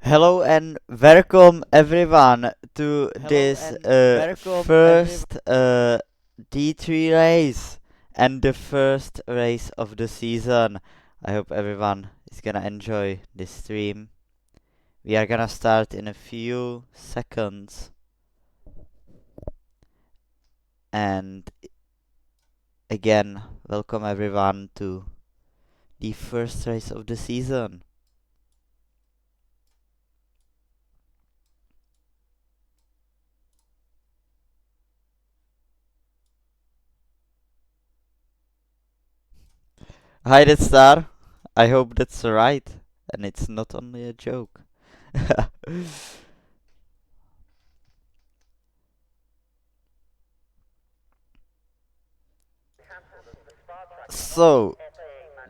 Hello and welcome everyone to this first D3 race and the first race of the season. I hope everyone is gonna enjoy this stream. We are gonna start in a few seconds, and again, welcome everyone to the first race of the season. Hi, that's Star. I hope that's right and it's not only a joke. So,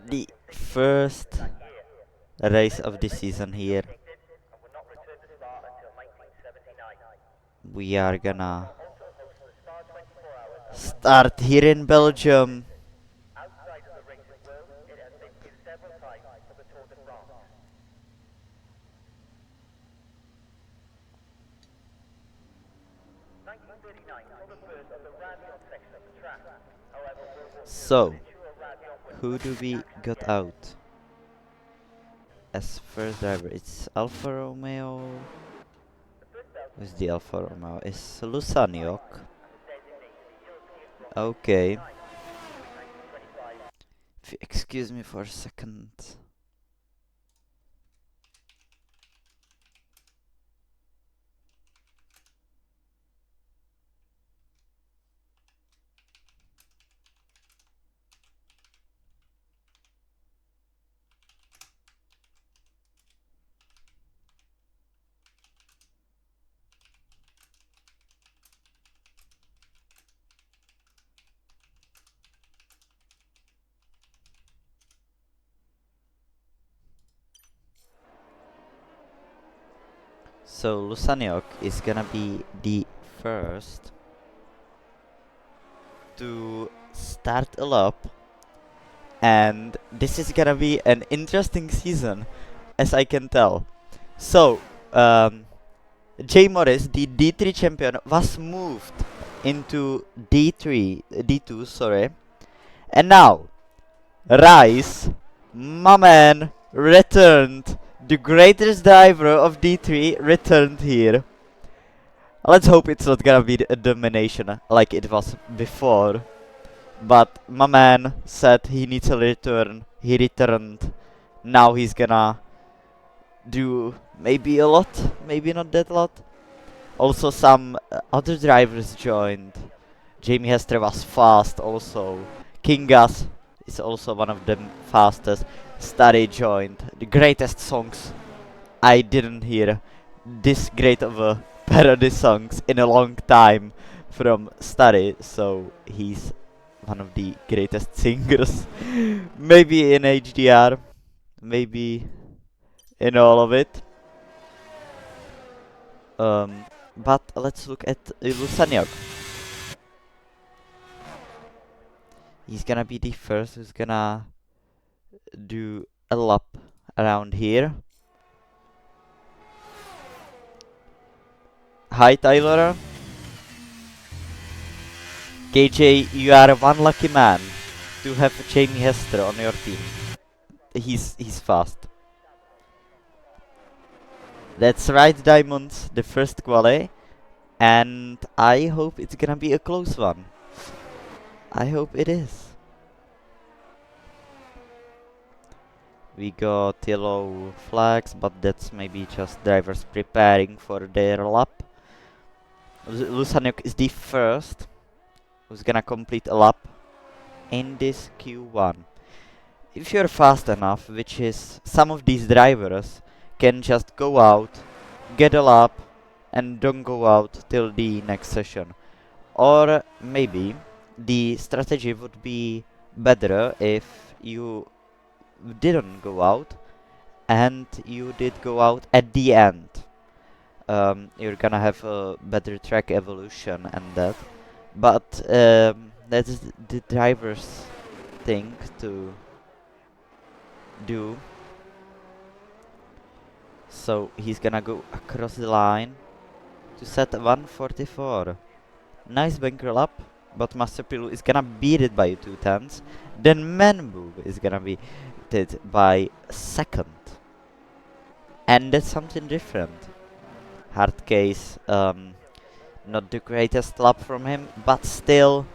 the first race of the season here. We are gonna start here in Belgium. So, who do we got out as first driver? It's Alfa Romeo. Who's the Alfa Romeo? It's Lusaniok. Okay. If you excuse me for a second. So Lusaniok is gonna be the first to start a lap, and this is gonna be an interesting season, as I can tell. So, Jay Morris, the D3 champion, was moved into D2, sorry, and now Rice, my man, returned. The greatest driver of D3 returned here. Let's hope it's not gonna be a domination like it was before. But my man said he needs a return. He returned. Now he's gonna do maybe a lot, maybe not that lot. Also, some other drivers joined. Jamie Hester was fast also. Kingas is also one of the fastest. Study joined. The greatest songs. I didn't hear this great of a parody songs in a long time from Study, so he's one of the greatest singers. Maybe in HDR, maybe in all of it. But let's look at Lusaniok. He's gonna be the first who's gonna do a lap around here. Hi Tyler. KJ, you are one lucky man to have Jamie Hester on your team. He's fast. That's right, Diamonds, the first quali. And I hope it's gonna be a close one. I hope it is. We got yellow flags, but that's maybe just drivers preparing for their lap. Lusaniok is the first who's gonna complete a lap in this Q1. If you're fast enough, which is some of these drivers can just go out, get a lap, and don't go out till the next session. Or maybe the strategy would be better if you didn't go out and you did go out at the end. You're gonna have a better track evolution and that. But that's the driver's thing to do. So he's gonna go across the line to set 144. Nice banker lap, but Master Pilu is gonna beat it by 2 tenths. Then Menbu is gonna be it by second. And that's something different. Hard case, not the greatest lap from him, but still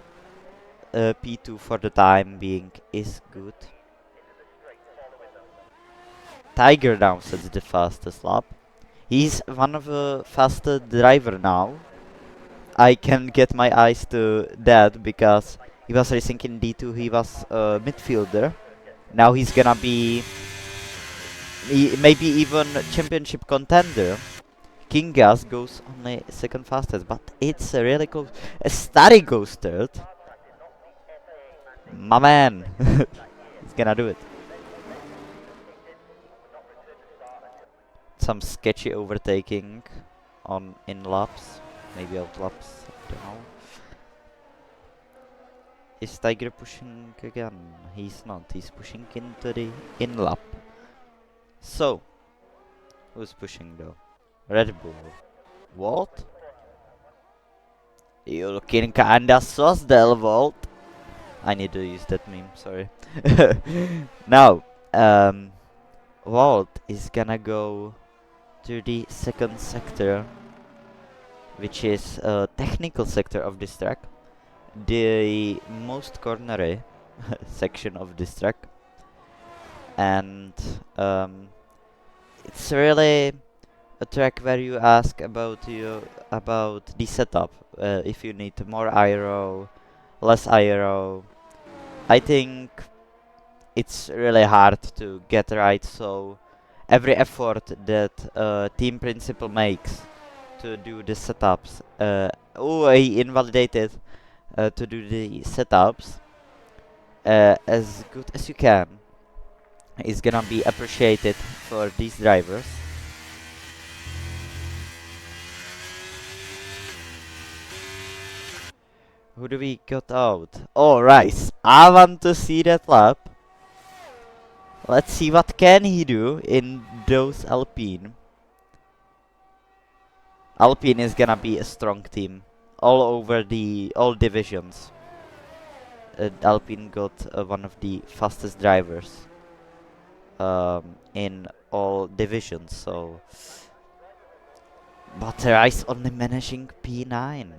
P2 for the time being is good. Tiger now sets the fastest lap. He's one of the fastest driver now. I can get my eyes to that because he was racing in D2, he was a midfielder. Now he's gonna be maybe even championship contender. King Gas goes only second fastest, but it's really close. Starry goes third. My man, he's gonna do it. Some sketchy overtaking on in laps, maybe out laps, I don't know. Is Tiger pushing again? He's not, he's pushing into the in lap. So, who's pushing though? Red Bull. What? You looking kinda sus, Del Volt. I need to use that meme, sorry. Now, Walt is gonna go to the second sector, which is a technical sector of this track, the most cornery section of this track, and it's really a track where you ask about the setup, if you need more aero, less aero. I think it's really hard to get right, so every effort that team principal makes to do the setups, he invalidated to do the setups as good as you can is gonna be appreciated for these drivers. Who do we got out? Oh, Rice. I want to see that lap. Let's see what can he do in those Alpine. Alpine is gonna be a strong team all over all divisions. Alpine got one of the fastest drivers in all divisions. So, but Rice only managing P9.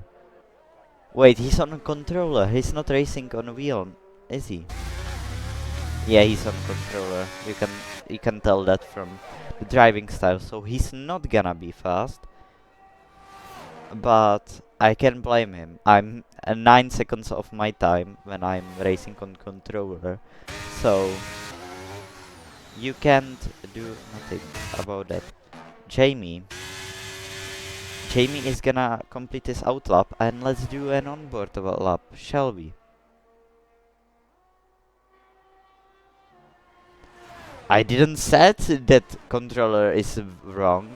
Wait, he's on a controller. He's not racing on a wheel, is he? Yeah, he's on controller. You can tell that from the driving style. So he's not gonna be fast. But I can blame him. I'm 9 seconds of my time when I'm racing on controller. So you can't do nothing about that. Jamie is gonna complete his out lap, and let's do an onboard lap, shall we? I didn't said that controller is wrong.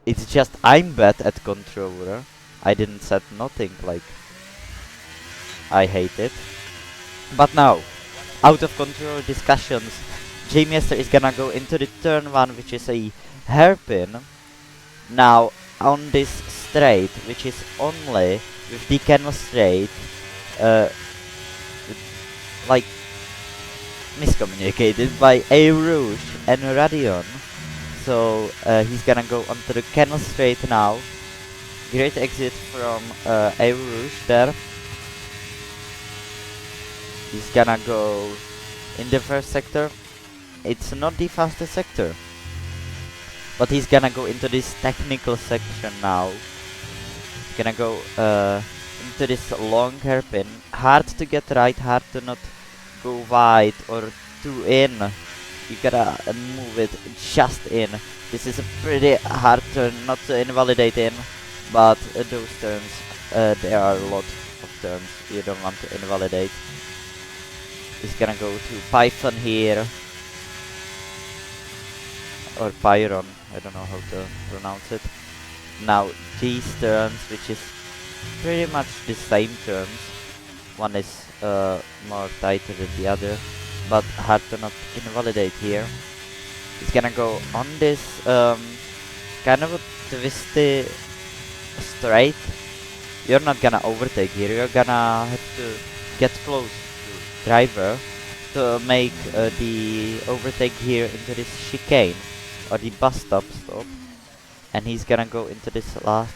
It's just I'm bad at controller. I didn't said nothing like I hate it. But now, out of control discussions, Jamie is gonna go into the turn 1, which is a hairpin. Now, on this straight, which is only with the canvas straight, like miscommunicated by A Rouge and Radion. So he's gonna go onto the canvas straight now. Great exit from A Rouge there. He's gonna go in the first sector. It's not the fastest sector, but he's gonna go into this technical section now. He's gonna go into this long hairpin. Hard to get right, hard to not go wide or too in. You gotta move it just in. This is a pretty hard turn, not to invalidate in, but those turns, there are a lot of turns you don't want to invalidate. He's gonna go to Python here. Or Pyron, I don't know how to pronounce it. Now these turns, which is pretty much the same turns. One is more tighter than the other, but hard to not invalidate here. He's gonna go on this kind of a twisty straight. You're not gonna overtake here, you're gonna have to get close to driver to make the overtake here into this chicane or the bus stop. And he's gonna go into this last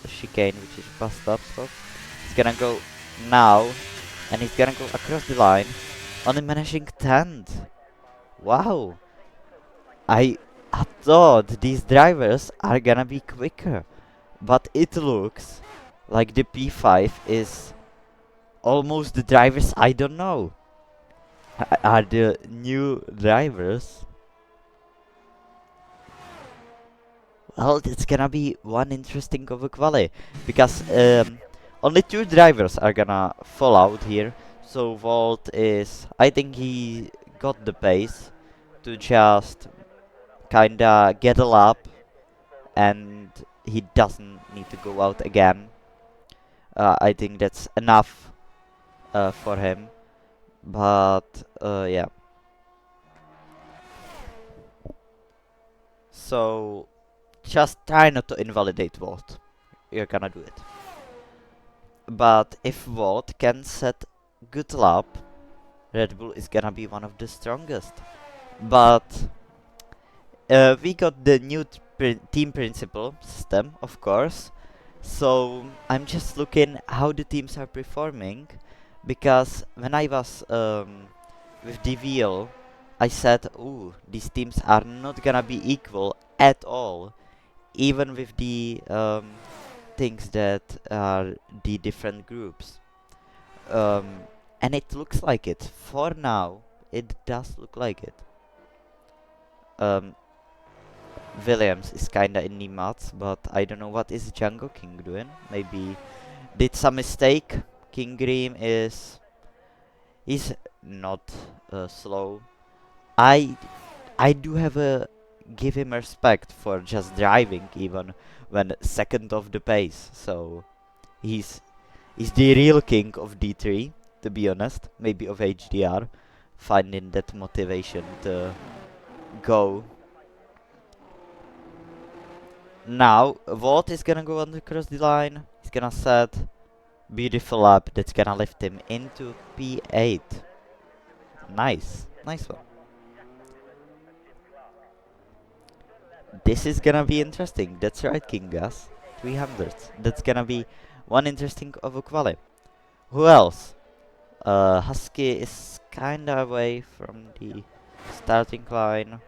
chicane, which is bus stop. He's gonna go now, and he's gonna go across the line, only managing 10th. Wow, I thought these drivers are gonna be quicker, but it looks like the P5 is almost the drivers I don't know. Are the new drivers? Well, it's gonna be one interesting of a quali, because only 2 drivers are gonna fall out here. So Volt is, I think he got the pace to just kinda get a lap, and he doesn't need to go out again. I think that's enough for him. But yeah. So just try not to invalidate Volt. You're gonna do it. But if Volt can set good lap, Red Bull is gonna be one of the strongest. But we got the new team principal system, of course. So I'm just looking how the teams are performing, because when I was with DVL, I said, ooh, these teams are not gonna be equal at all, even with the things that are the different groups. And it looks like it. For now, it does look like it. Williams is kinda in the mats, but I don't know what is Django King doing. Maybe did some mistake. King Grim he's not slow. I do have a give him respect for just driving even when second of the pace. So he's the real king of D3, to be honest. Maybe of HDR, finding that motivation to go. Now Volt is gonna go on across the line. He's gonna set beautiful lap that's gonna lift him into P8. Nice one. This is gonna be interesting. That's right, King Gas. 300. That's gonna be one interesting of a quali. Who else? Husky is kinda away from the starting line.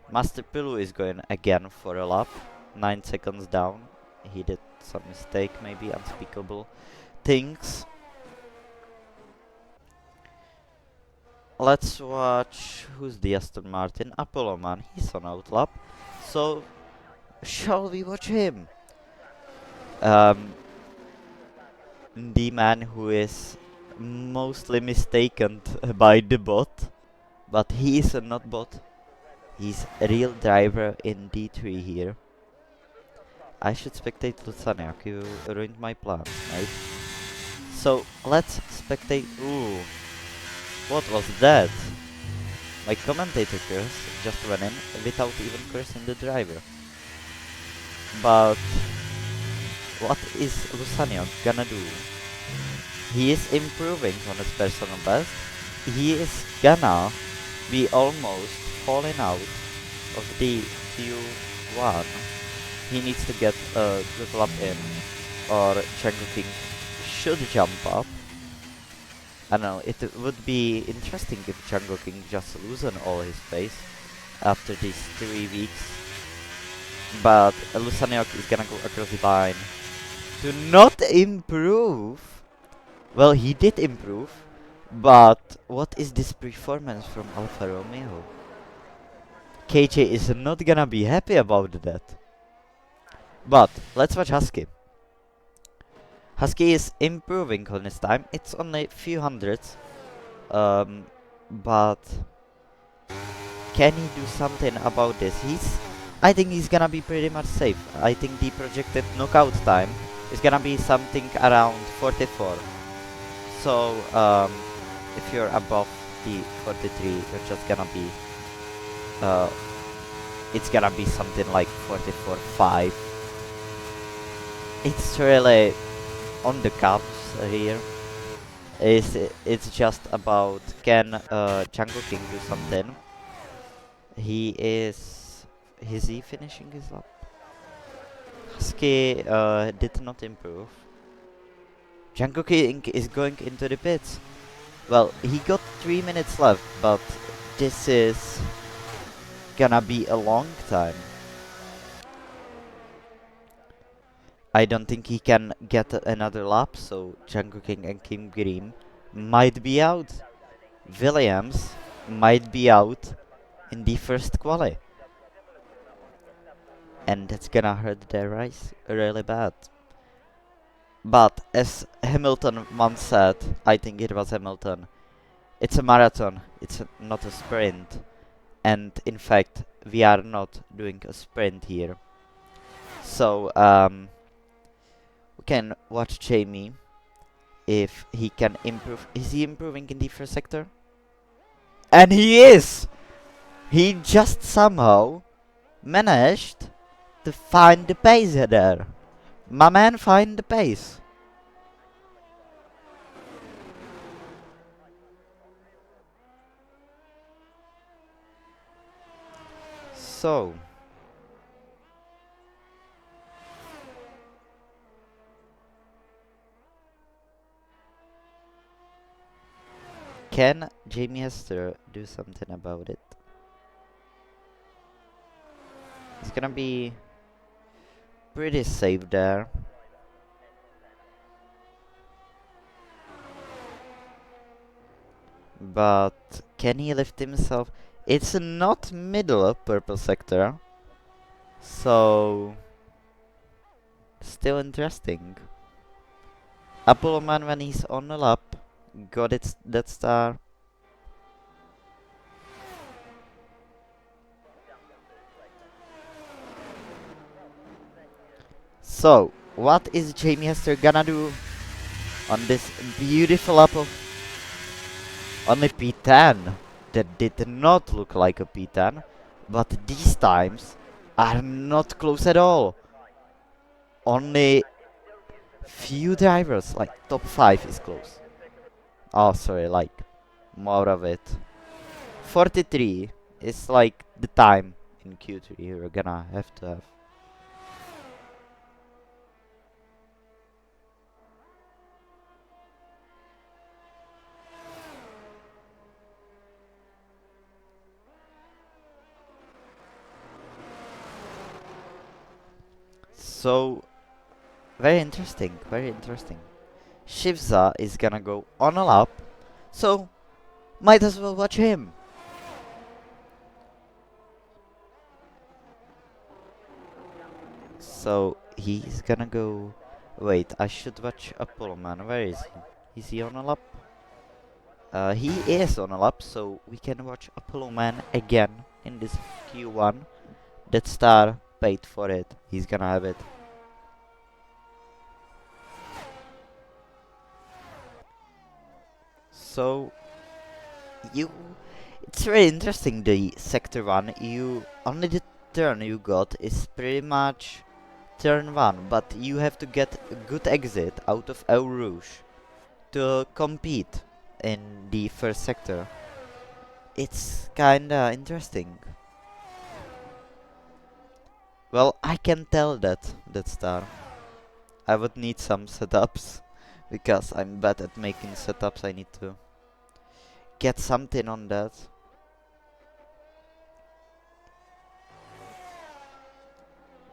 Master Pilu is going again for a lap. 9 seconds down. He did some mistake, maybe unspeakable things. Let's watch who's the Aston Martin. Apollo man, he's on outlap. So shall we watch him? The man who is mostly mistaken by the bot, but he is not bot. He's a real driver in D3 here. I should spectate Lusaniak, you ruined my plans, mate. So let's spectate. Ooh, what was that? My commentator curse just went in without even cursing the driver. But what is Lusaniak gonna do? He is improving on his personal best. He is gonna be almost falling out of the Q1. He needs to get a good lap in, or Django King should jump up. I don't know, it would be interesting if Django King just loosen all his pace after these 3 weeks. But Lusaniok is gonna go across the line to not improve. Well, he did improve, but what is this performance from Alfa Romeo? KJ is not gonna be happy about that. But let's watch Husky. Husky is improving on his time. It's only a few hundreds, but can he do something about this? I think he's gonna be pretty much safe. I think the projected knockout time is gonna be something around 44. So, if you're above the 43, you're just gonna be uh, it's gonna be something like 44.5. It's really on the cups here. It's just about can Django King do something? Is he finishing his lap? Husky did not improve. Django King is going into the pits. Well, he got 3 minutes left, but this is gonna be a long time. I don't think he can get another lap, so Django King and Kim Green might be out. Williams might be out in the first quali. And that's gonna hurt their race really bad. But as Hamilton once said, I think it was Hamilton, it's a marathon, it's not a sprint. And in fact, we are not doing a sprint here. So, we can watch Jamie if he can improve. Is he improving in the first sector? And he is! He just somehow managed to find the pace there. My man find the pace. So, can Jamie Hester do something about it? He's gonna be pretty safe there. But can he lift himself? It's not middle purple sector. So, still interesting. Apollo Man, when he's on the lap, got it, that star. So, what is Jamie Hester gonna do on this beautiful lap of only P10? That did not look like a P10, but these times are not close at all. Only few drivers, like top 5 is close. Oh, sorry, like more of it. 43 is like the time in Q3 you're gonna have to have. So, very interesting, very interesting. Shivza is gonna go on a lap, so might as well watch him. So, he's gonna go... Wait, I should watch Apollo Man. Where is he? Is he on a lap? He is on a lap, so we can watch Apollo Man again in this Q1. That star paid for it. He's gonna have it. So, it's very interesting, the sector 1. Only the turn you got is pretty much turn 1, but you have to get a good exit out of Eau Rouge to compete in the first sector. It's kinda interesting. Well, I can tell that star. I would need some setups because I'm bad at making setups. I need to get something on that.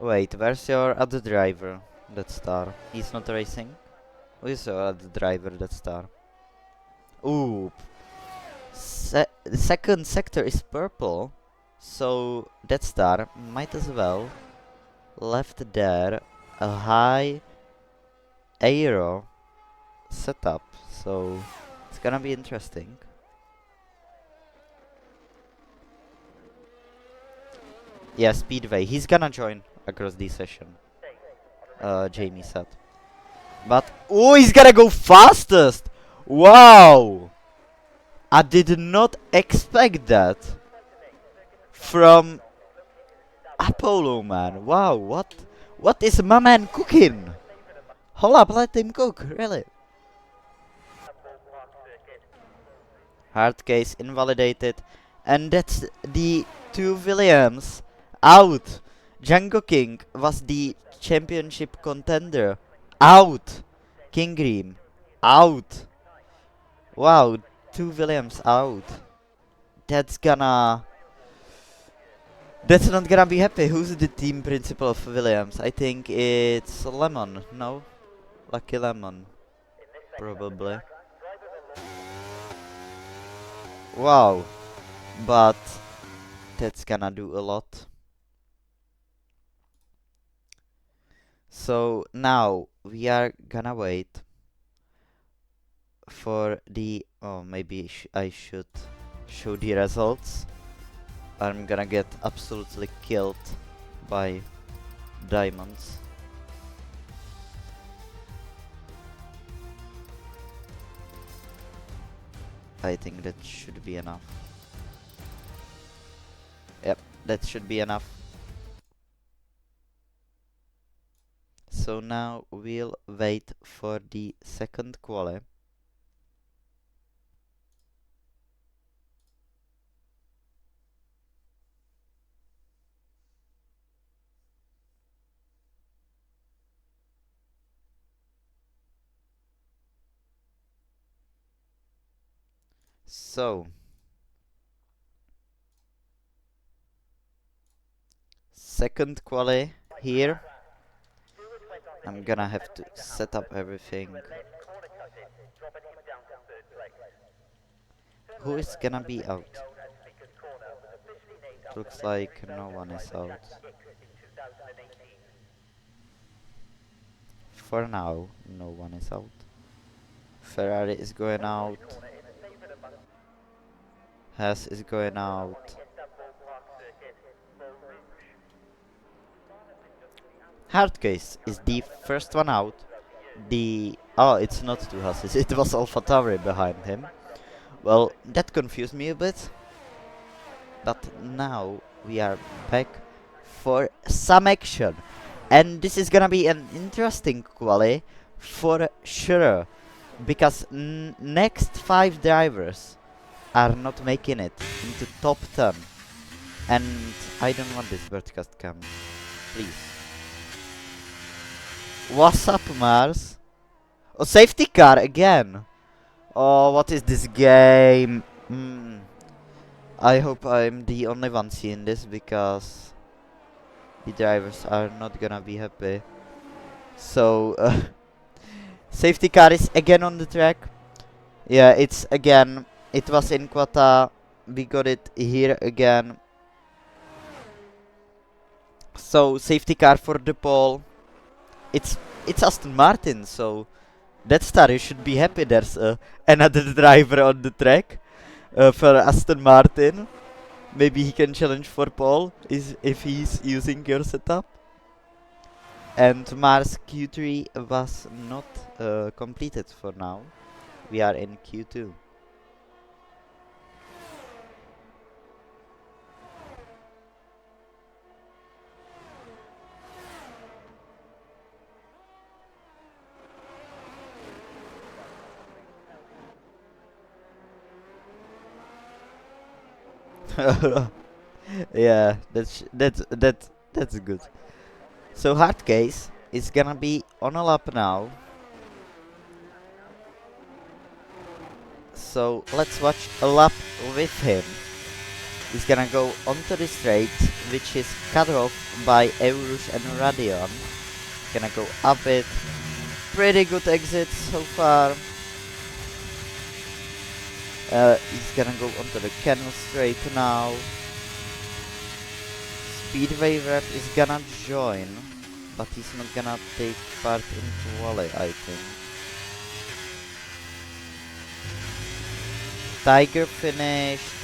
Wait, where's your other driver? That star. He's not racing. Who is your other driver? That star. Ooh. The second sector is purple, so that star might as well left there a high aero setup. So it's gonna be interesting. Yeah, Speedway. He's gonna join across the session. Jamie said. But oh, he's gonna go fastest! Wow! I did not expect that. from Apollo, man. Wow, what is my man cooking? Hold up, let him cook, really. Hard case invalidated. And that's the two Williams out. Django King was the championship contender. Out. King Green out. Wow, two Williams out. That's gonna. That's not gonna be happy. Who's the team principal of Williams? I think it's Lemon. No? Lucky Lemon. Probably. Wow. But that's gonna do a lot. So now we are gonna wait for the. Oh, maybe I should show the results. I'm gonna get absolutely killed by diamonds. I think that should be enough. Yep, that should be enough. So now we'll wait for the second quali. So second quali here. I'm gonna have to set up everything. Who is gonna be out? Looks like no one is out. For now, no one is out. Ferrari is going out. Haas is going out. Hardcase is the first one out. It's not two Haas, it was AlphaTauri behind him. Well, that confused me a bit. But now we are back for some action. And this is gonna be an interesting quali for sure. Because next 5 drivers are not making it into top 10. And I don't want this broadcast cam. Please. What's up, Mars? Oh, safety car again. Oh, what is this game? I hope I'm the only one seeing this because the drivers are not gonna be happy. So, safety car is again on the track. Yeah, it's again. It was in Quata. We got it here again. So, safety car for the pole. It's Aston Martin, so that star, you should be happy there's another driver on the track for Aston Martin. Maybe he can challenge for pole if he's using your setup. And Mars Q3 was not completed for now. We are in Q2. Yeah, that's good. So Hardcase is gonna be on a lap now. So let's watch a lap with him. He's gonna go onto the straight, which is cut off by Eurus and Radion. Gonna go up it. Pretty good exit so far. He's gonna go onto the canal straight now. Speedway rep is gonna join, but he's not gonna take part in quali, I think. Tiger finished.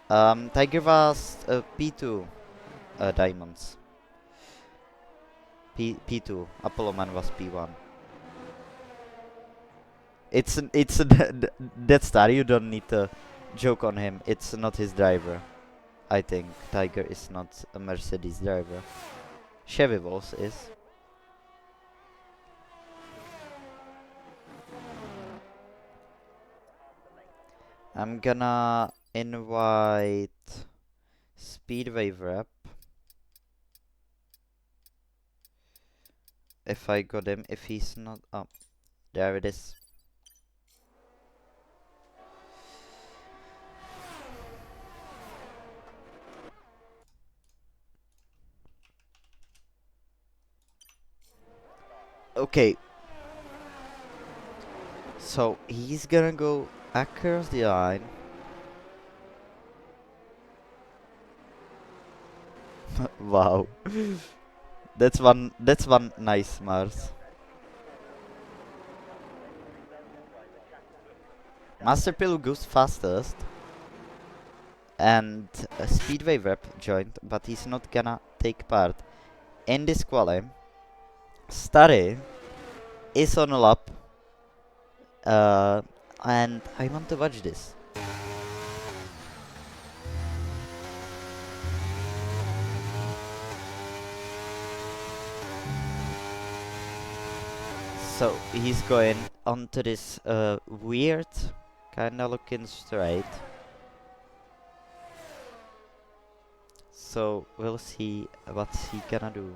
Tiger was P2 diamonds. P2. Apollo Man was P1. It's that star. You don't need to joke on him. It's not his driver. I think Tiger is not a Mercedes driver. Chevy Wolves is. I'm gonna invite Speedway Rep. If I got him, if he's not up. There it is. Okay. So he's gonna go across the line. Wow. That's one nice Mars. Master Pill goes fastest. And a Speedway Rep joined, but he's not gonna take part in this quali. Starry is on a lap. And I want to watch this. So he's going onto this weird kinda looking straight. So we'll see what's he gonna do.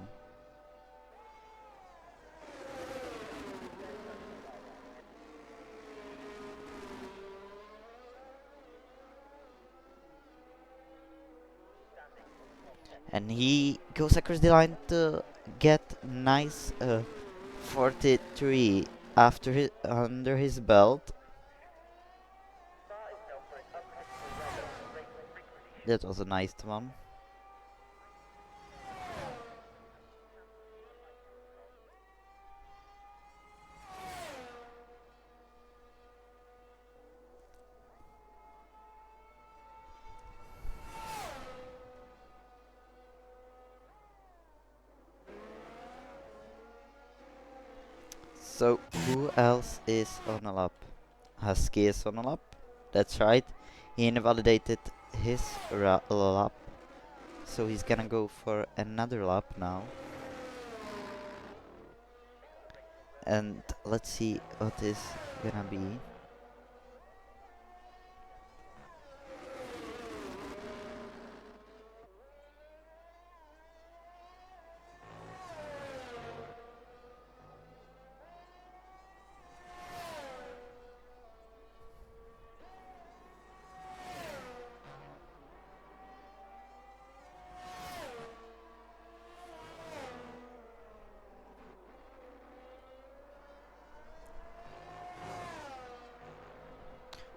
And he goes across the line to get nice 43 after under his belt. That was a nice one. So who else is on a lap? Husky is on a lap. That's right. He invalidated his lap. So he's gonna go for another lap now. And let's see what is gonna be.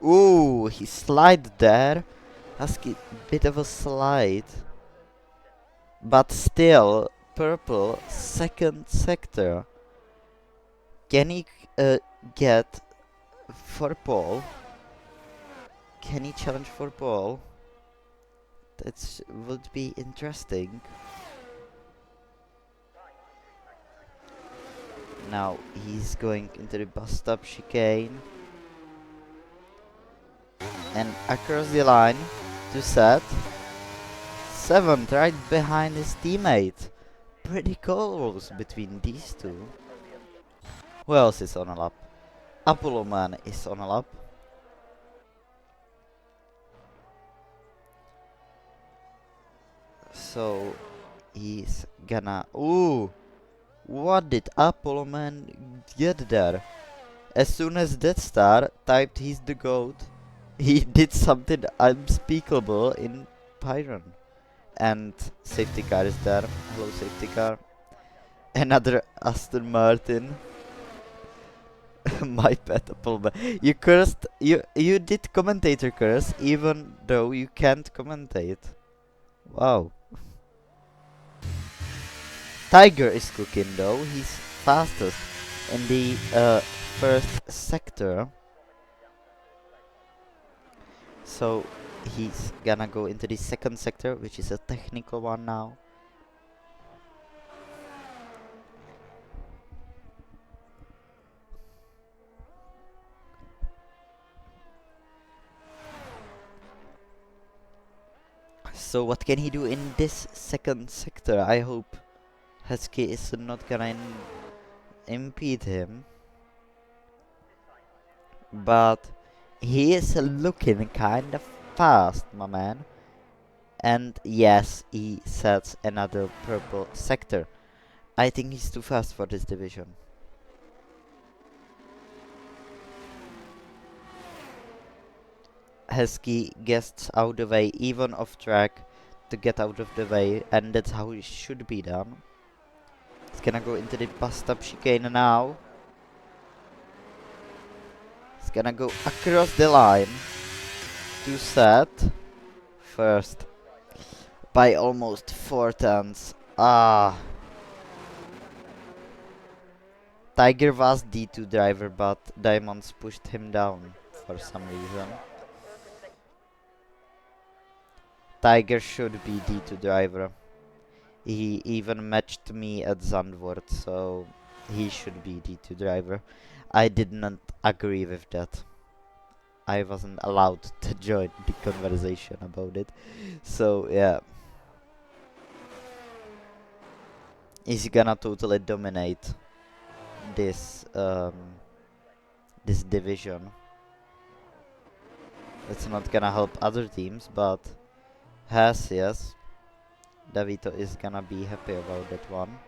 Ooh, he slid there. Husky, bit of a slide. But still, purple, second sector. Can he get for pole? Can he challenge for pole? That would be interesting. Now he's going into the bus stop chicane. And across the line to set. Seventh, right behind his teammate. Pretty close between these two. Who else is on a lap? Apollo Man is on a lap. So he's gonna. Ooh! What did Apollo Man get there? As soon as that star typed he's the GOAT, he did something unspeakable in Pyron. And safety car is there. Hello, safety car. Another Aston Martin. My pet Apollo Man. You cursed. You did commentator curse, even though you can't commentate. Wow. Tiger is cooking though. He's fastest in the first sector. So he's gonna go into the second sector, which is a technical one now. So what can he do in this second sector? I hope Husky is not gonna impede him. But he is looking kind of fast, my man. And yes, he sets another purple sector. I think he's too fast for this division. Husky gets out the way, even off track, to get out of the way, and that's how it should be done. He's gonna go into the bust up chicane now. He's gonna go across the line to set first by almost 4 tenths. Tiger was D2 driver, but Diamonds pushed him down for some reason. Tiger should be D2 driver. He even matched me at Zandvoort, so he should be D2 driver. I did not agree with that. I wasn't allowed to join the conversation about it. So yeah. He's gonna totally dominate this this division. It's not gonna help other teams, but yes, Davito is gonna be happy about that one.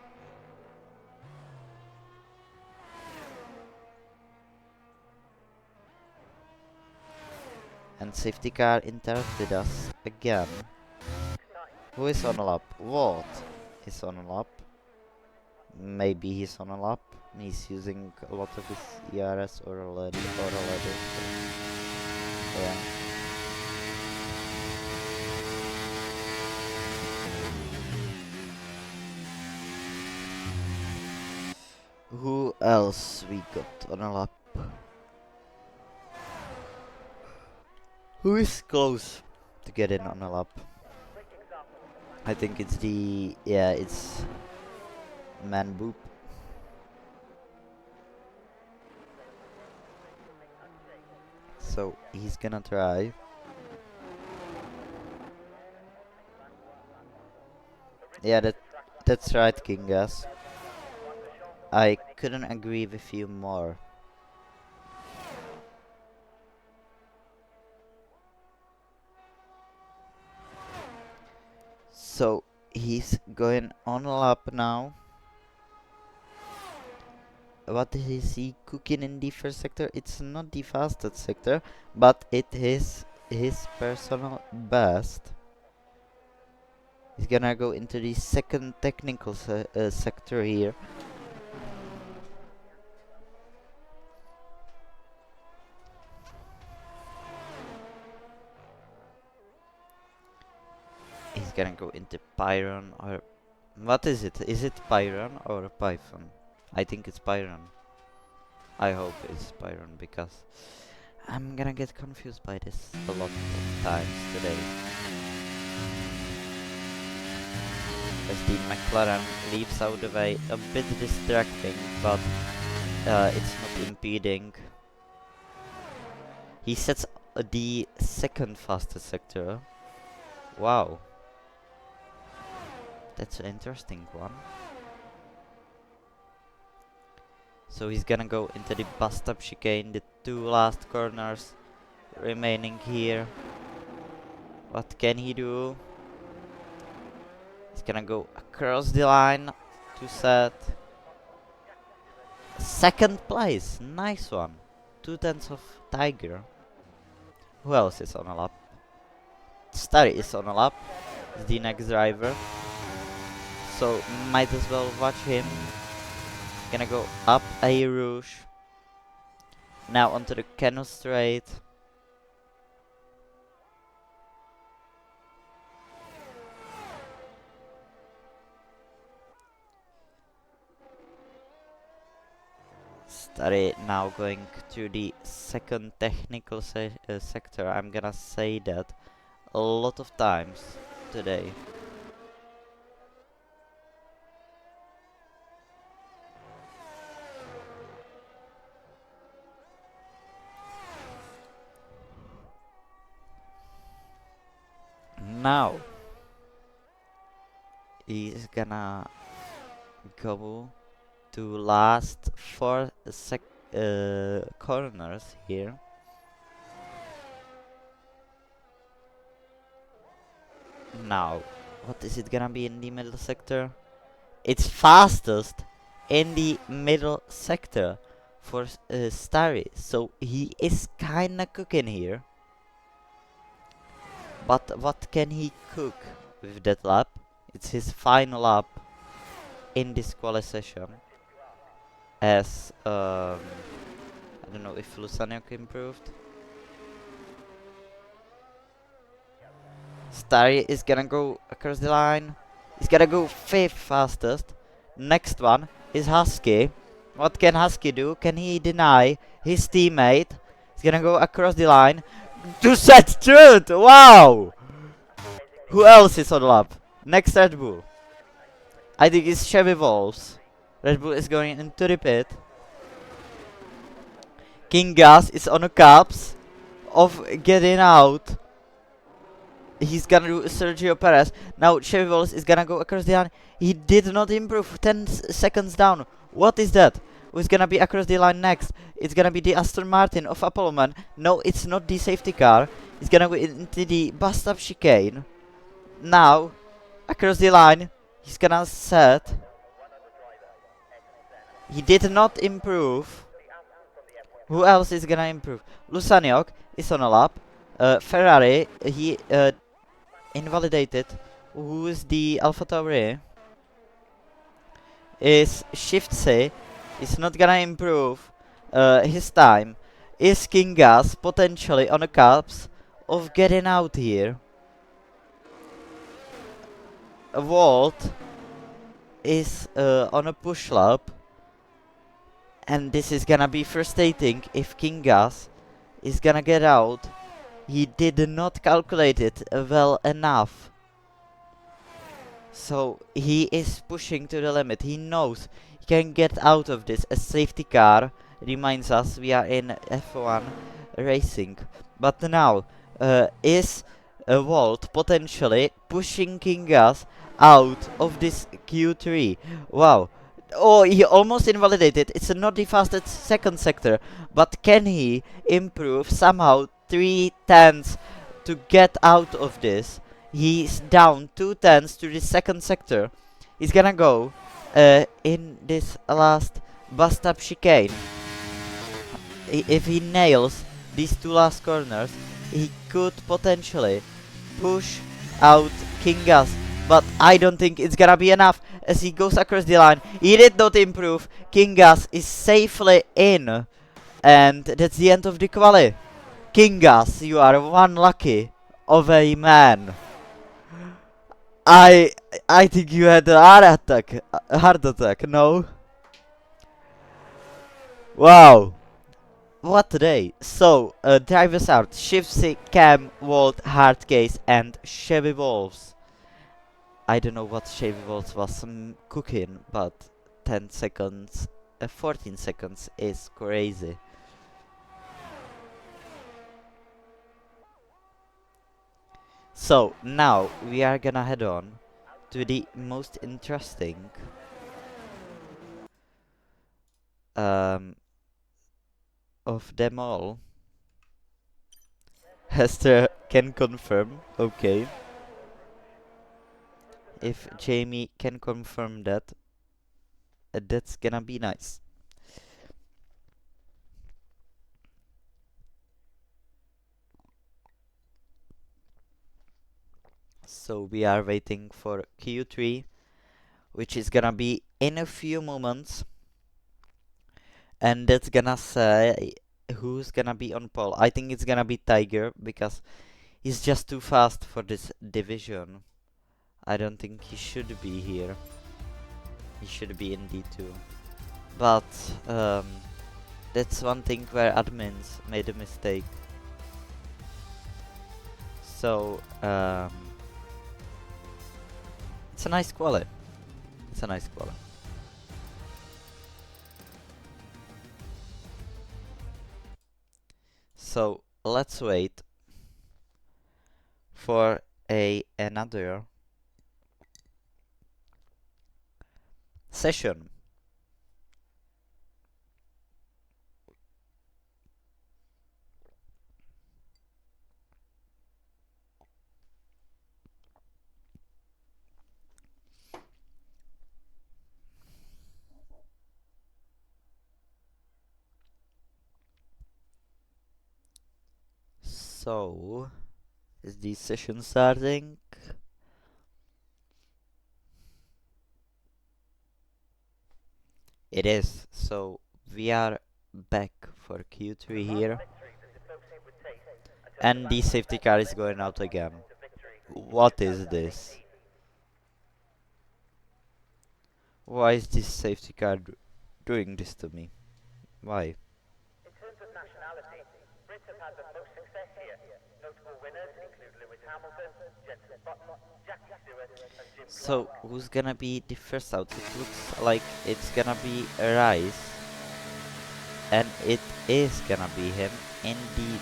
And safety car interrupted us again. Who is on a lap? What is on a lap? Maybe he's on a lap. He's using a lot of his ERS already. Yeah. Who else we got on a lap? Who is close to get in on a lap? I think it's it's Man Boop. So he's gonna try. Yeah, that's right, Kingas. I couldn't agree with you more. So he's going on a lap now. What is he cooking in the first sector? It's not the fastest sector, but it is his personal best. He's gonna go into the second technical sector here. He's gonna go into Pyron or... What is it? Is it Pyron or Python? I think it's Pyron. I hope it's Pyron because I'm gonna get confused by this a lot of times today. As the McLaren leaves out the way, a bit distracting, but it's not impeding. He sets the second fastest sector. Wow. That's an interesting one. So he's gonna go into the bust up chicane, the two last corners remaining here. What can he do? He's gonna go across the line to set second place. Nice one. 2 tenths of Tiger. Who else is on a lap? Starry is on a lap. He's the next driver. So might as well watch him. Gonna go up a Rouge. Now onto the Cano Straight. Starry now going to the second technical sector. I'm gonna say that a lot of times today. Now he's gonna go to last 4 corners here. Now, what is it gonna be in the middle sector? It's fastest in the middle sector for Starry, so he is kinda cooking here. But what can he cook with that lap? It's his final lap in this quali session. As I don't know if Lusaniok improved. Starry is gonna go across the line. He's gonna go 5th fastest. Next one is Husky. What can Husky do? Can he deny his teammate? He's gonna go across the line to set truth. Wow! Who else is on the lap? Next Red Bull. I think it's Chevy Wolves. Red Bull is going into the pit. King Gas is on the cups of getting out. He's gonna do Sergio Perez. Now Chevy Wolves is gonna go across the line. He did not improve. 10 seconds down. What is that? Who's gonna be across the line next? It's gonna be the Aston Martin of Appleman. No, it's not the safety car. He's gonna go into the bust up chicane. Now, across the line, he's gonna set. He did not improve. Who else is gonna improve? Lusaniok is on a lap. Ferrari, he invalidated. Who is the Alpha Tauri? Is Shift C. Is not gonna improve his time. Is King Gas potentially on the cups of getting out here? Walt is on a push lap. And this is gonna be frustrating if King Gas is gonna get out. He did not calculate it well enough. So he is pushing to the limit. He knows he can get out of this. A safety car reminds us we are in F1 racing. But now is Walt potentially pushing King Gas out of this Q3. Wow. Oh, he almost invalidated. It's not the fastest second sector. But can he improve somehow 3/10 to get out of this? He's down 2/10 to the second sector. He's gonna go in this last bust up chicane. If he nails these 2 last corners, he could potentially push out King Gas. But I don't think it's gonna be enough as he goes across the line. He did not improve. King Gas is safely in. And that's the end of the quali. King Gas, you are one lucky of a man. I think you had a heart attack, no? Wow. What a day. So, drivers out. Shifty, Cam, Walt, Hardcase and Chevy Wolves. I don't know what Chevy Wolves was cooking, but 10 seconds, 14 seconds is crazy. So, now we are gonna head on to the most interesting of them all. Hester can confirm, okay. If Jamie can confirm that, that's gonna be nice. So we are waiting for Q3, which is gonna be in a few moments. And that's gonna say who's gonna be on pole. I think it's gonna be Tiger because he's just too fast for this division. I don't think he should be here. He should be in D2. But that's one thing where admins made a mistake. So it's a nice quali. It's a nice quali. So let's wait for another session. So, is the session starting? It is. So, we are back for Q3 here. And the safety car is going out again. What is this? Why is this safety car doing this to me? Why? In terms of nationality, Brits have had the most success here. Notable winners include Lewis Hamilton, Jenson Button, Jackie Stewart, and Jim So, Clark. who's gonna be the first out? It looks like it's gonna be Rice. And it is gonna be him, indeed.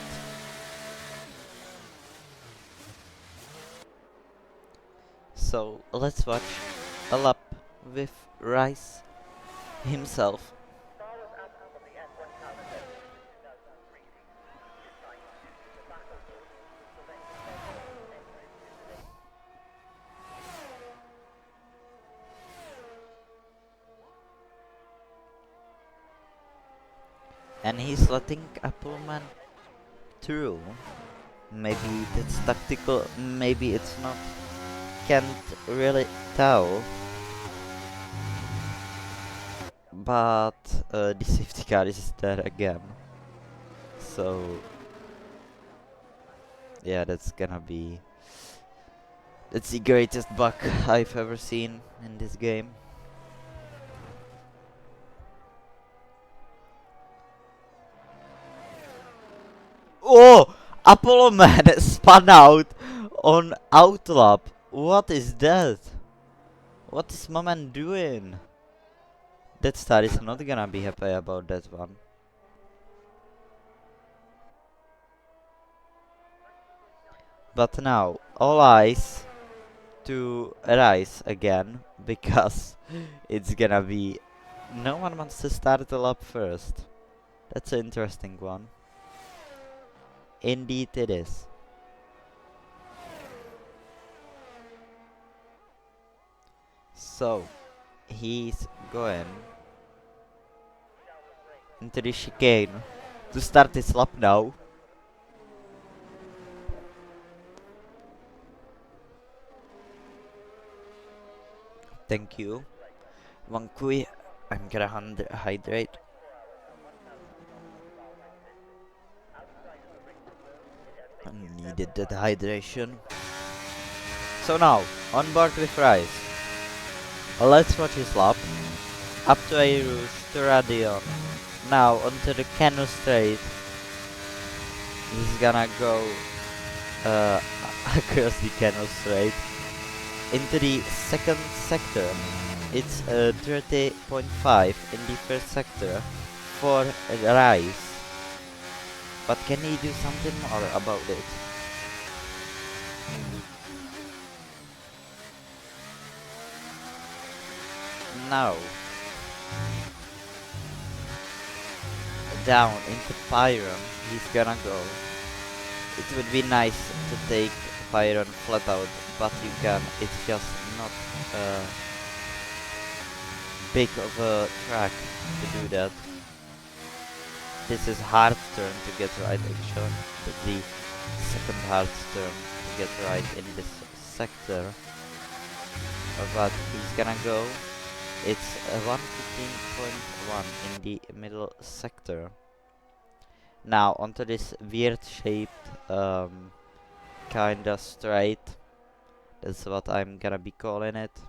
So, let's watch a lap with Rice himself. Star was absent from the F1 calendar since the 2003 season. This time, due to a back course, which prevented several entries into the race. And he's letting Appleman through. Maybe that's tactical, maybe it's not. Can't really tell. But the safety car is there again. So yeah, that's gonna be... That's the greatest bug I've ever seen in this game. Oh! Apollo Man spun out on outlap. What is that? What is my man doing? That star is not gonna be happy about that one. But now, all eyes to Rice again, because it's gonna be... No one wants to start the lap first. That's an interesting one. Indeed it is. So, he's going into the chicane to start his lap now. Thank you. Wankui, I'm gonna hydrate. I needed that hydration. So now, on board with Rice. Let's watch his lap. Up to Airus to Radion. Now onto the Cano Straight. He's gonna go across the Cano Straight into the second sector. It's 30.5 in the first sector for Rice. But can he do something more about it? No. Down into Pyron, he's gonna go. It would be nice to take Pyron flat out, but you can. It's just not big of a track to do that. This is hard turn to get right actually. The second hard turn to get right in this sector. But he's gonna go. It's 115.1 in the middle sector. Now onto this weird shaped kinda straight. That's what I'm gonna be calling it.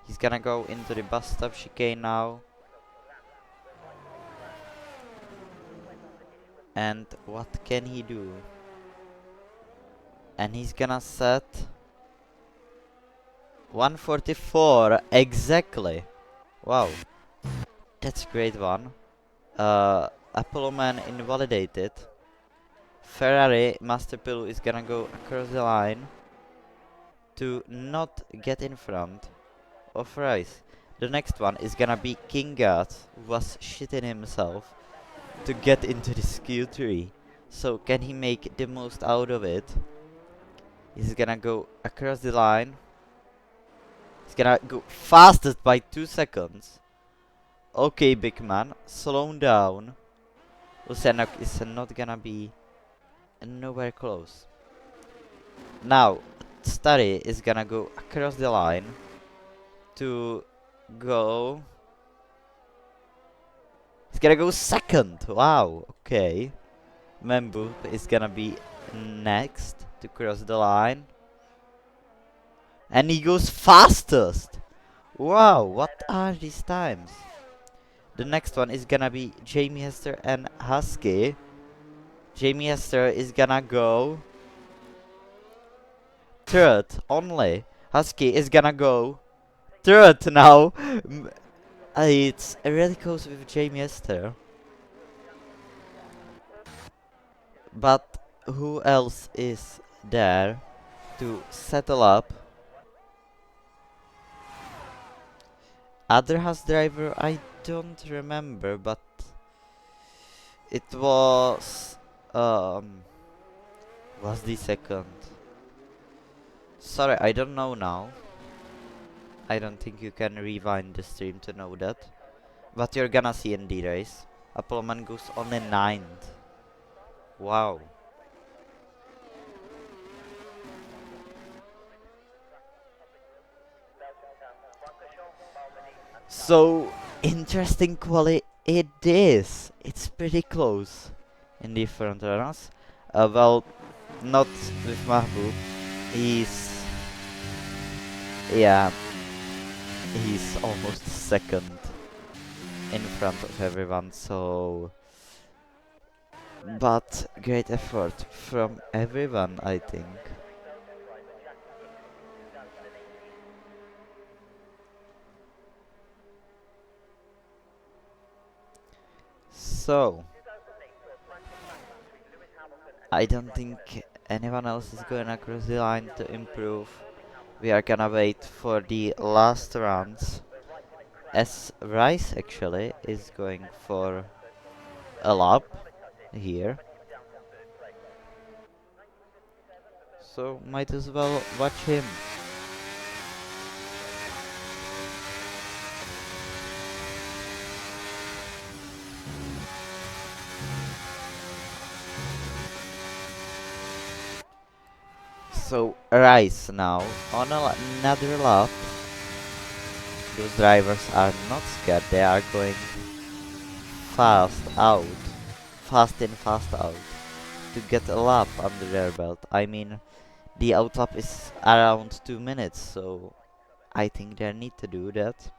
He's gonna go into the bus stop chicane now. And what can he do? And he's gonna set 144 exactly. Wow, that's a great one. Apollo Man invalidated. Ferrari Master Pillow is gonna go across the line to not get in front of Rice. The next one is gonna be King God, who was shitting himself to get into this Q3. So can he make the most out of it? He's gonna go across the line. He's gonna go fastest by 2 seconds. Okay, big man, slow down. Usenok is not gonna be nowhere close. Now, Study is gonna go across the line to go. He's gonna go second. Wow, okay. Membu is gonna be next to cross the line. And he goes fastest. Wow, what are these times? The next one is gonna be Jamie Hester and Husky. Jamie Hester is gonna go third only. Husky is gonna go third now. It's really close with Jamie Hester. But who else is there to settle up? Other house driver, I don't remember, but it was the second. Sorry, I don't know now. I don't think you can rewind the stream to know that. But you're gonna see in the race. Appleman goes on a 9th. Wow. So interesting quali it is. It's pretty close in different runners. Well, not with Mahbub. He's yeah, he's almost second in front of everyone. So, but great effort from everyone, I think. So, I don't think anyone else is going across the line to improve. We are gonna wait for the last rounds. As Rice actually is going for a lap here. So might as well watch him. So Rice now on another lap. Those drivers are not scared, they are going fast out. Fast in, fast out. To get a lap under their belt. I mean, the outlap is around 2 minutes, so I think they need to do that.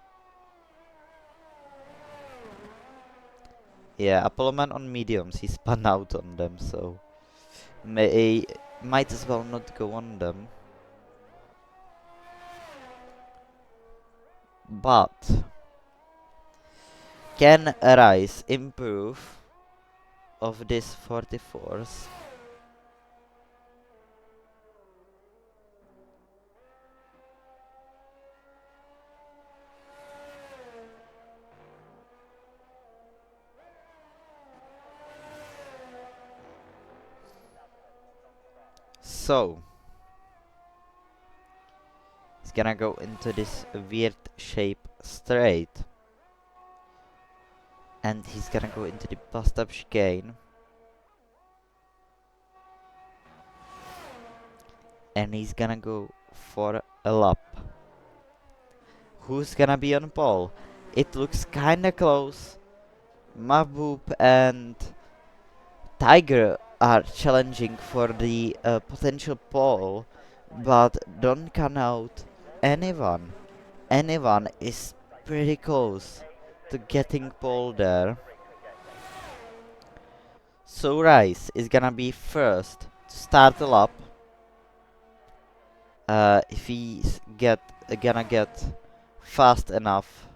Yeah, Apolloman on mediums, he spun out on them, so might as well not go on them. But can Arise improve of this 44s? So he's gonna go into this weird shape straight. And he's gonna go into the bust up chicane. And he's gonna go for a lap. Who's gonna be on pole? It looks kinda close. Mahbub and Tiger are challenging for the potential pole, but don't count out anyone. Anyone is pretty close to getting pole there. So Rice is gonna be first to start the lap. If he's gonna get fast enough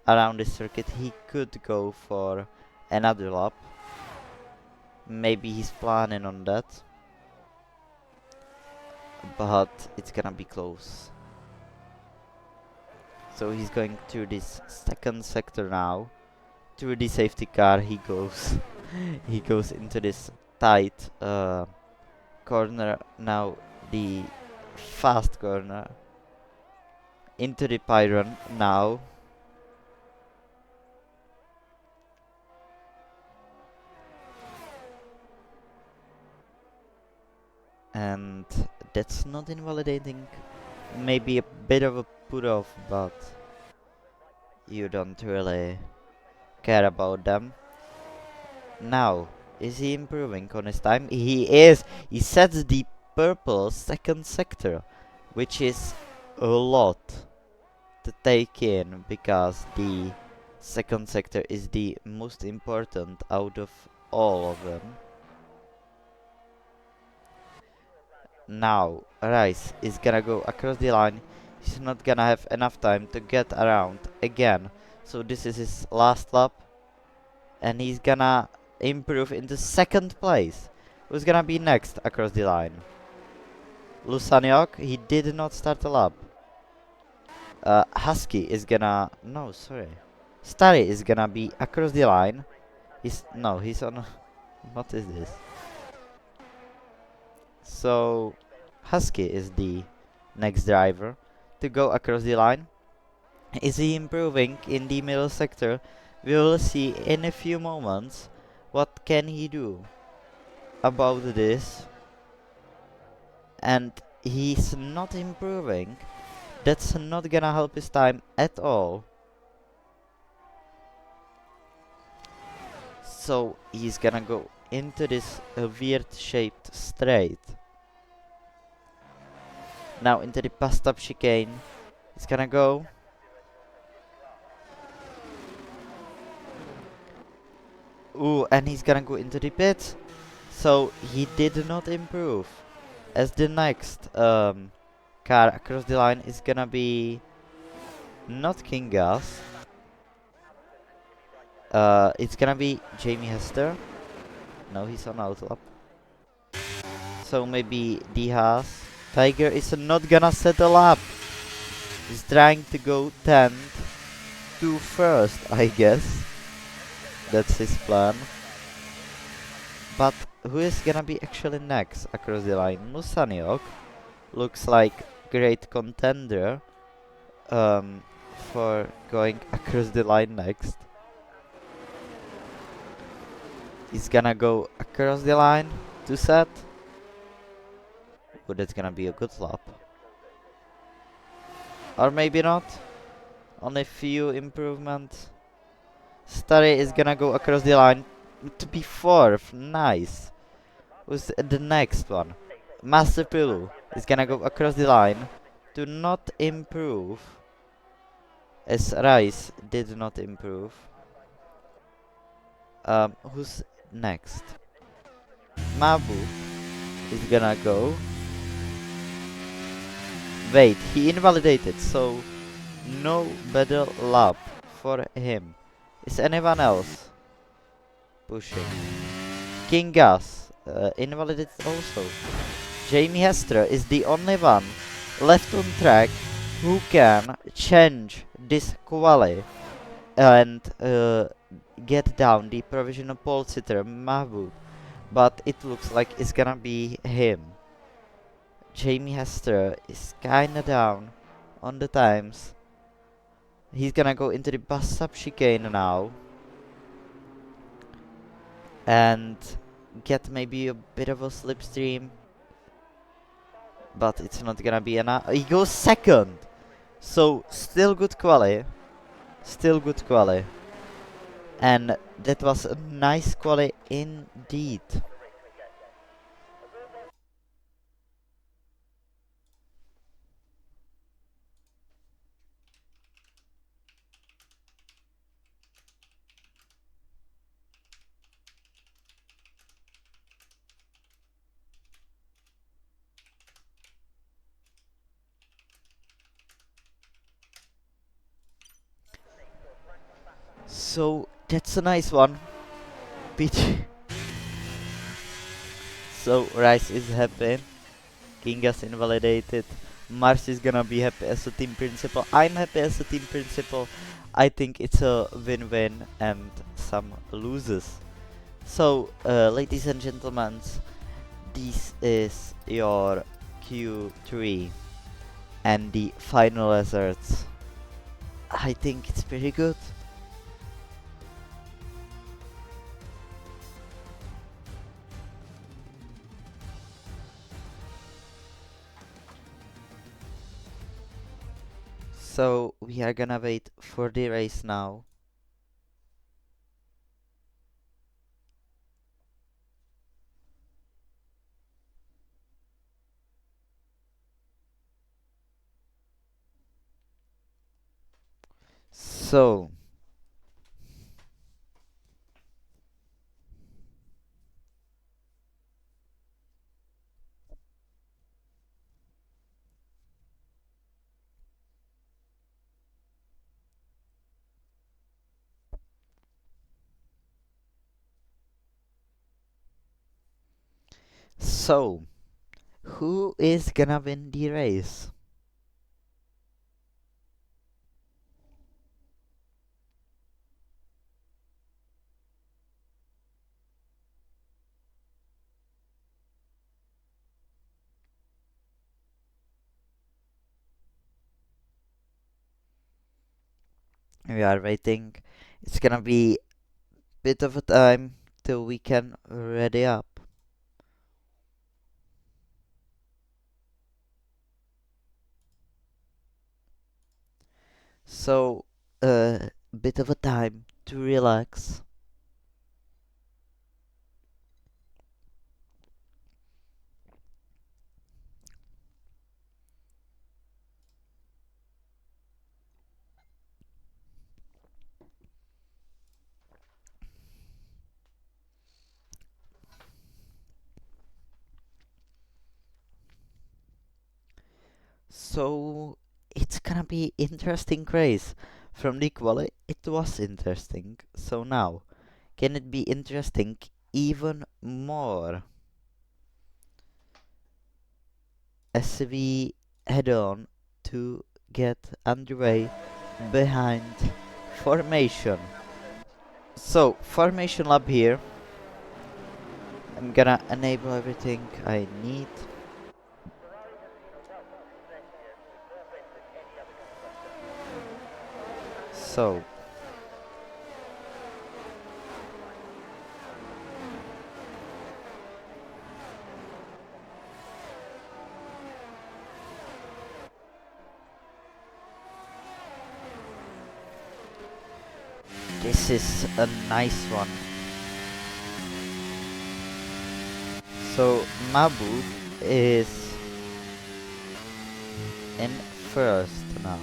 around the circuit, he could go for another lap. Maybe he's planning on that, but it's gonna be close. So he's going through this second sector now. Through the safety car he goes. He goes into this tight corner now, the fast corner. Into the pylon now. And that's not invalidating. Maybe a bit of a put off, but you don't really care about them. Now, is he improving on his time? He is! He sets the purple second sector, which is a lot to take in, because the second sector is the most important out of all of them. Now, Rice is gonna go across the line. He's not gonna have enough time to get around again. So this is his last lap. And he's gonna improve into second place. Who's gonna be next across the line? Lusaniok, he did not start a lap. Husky is gonna... No, sorry. Starry is gonna be across the line. He's on... What is this? So, Husky is the next driver to go across the line. Is he improving in the middle sector? We will see in a few moments. What can he do about this? And he's not improving. That's not gonna help his time at all. So he's gonna go into this weird shaped straight. Now into the bus stop chicane. He's gonna go. Ooh, and he's gonna go into the pit. So he did not improve. As the next car across the line is gonna be not King Gas. It's gonna be Jamie Hester. No, he's on outlap. So maybe Dihas. Tiger is not gonna settle up. He's trying to go 10th to first, I guess. That's his plan. But who is gonna be actually next across the line? Musaniok looks like great contender for going across the line next. He's gonna go across the line to set. Oh, that's gonna be a good lap. Or maybe not. Only few improvements. Starry is gonna go across the line to be fourth. Nice. Who's the next one? Master Pilu is gonna go across the line to not improve, as Rice did not improve. Who's next? Mabu is gonna go. Wait, he invalidated, so no better lap for him. Is anyone else pushing? King Gas invalidated also. Jamie Hester is the only one left on track who can change this quali and get down the provisional pole sitter Mahbub, but it looks like it's gonna be him. Jamie Hester is kinda down on the times. He's gonna go into the bus stop chicane now and get maybe a bit of a slipstream, but it's not gonna be enough. He goes second, so still good quali, and that was a nice quali indeed. So that's a nice one. Peach. So Rice is happy. Kingas invalidated. Mars is gonna be happy as a team principal. I'm happy as a team principal. I think it's a win-win and some loses. So, ladies and gentlemen, this is your Q3 and the final results. I think it's pretty good. So we are gonna wait for the race now. So so who is gonna win the race? We are waiting. It's gonna be bit of a time till we can ready up. So bit of a time to relax. So it's gonna be interesting race. From the quali it was interesting. So now can it be interesting even more as we head on to get underway behind formation. So formation lab here. I'm gonna enable everything I need. So this is a nice one. So Mabu is in first now.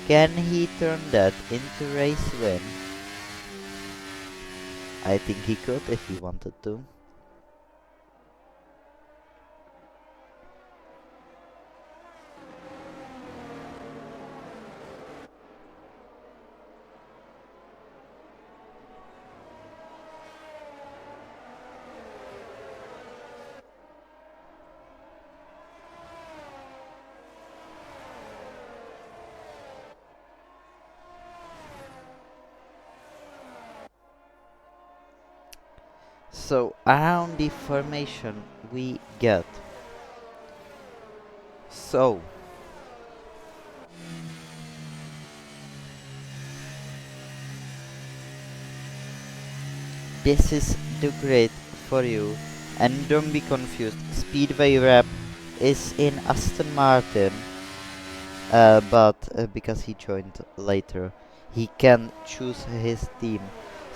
Can he turn that into race win? I think he could if he wanted to. So around the formation we get. So this is the grid for you, and don't be confused. Speedway Rep is in Aston Martin, but because he joined later, he can choose his team.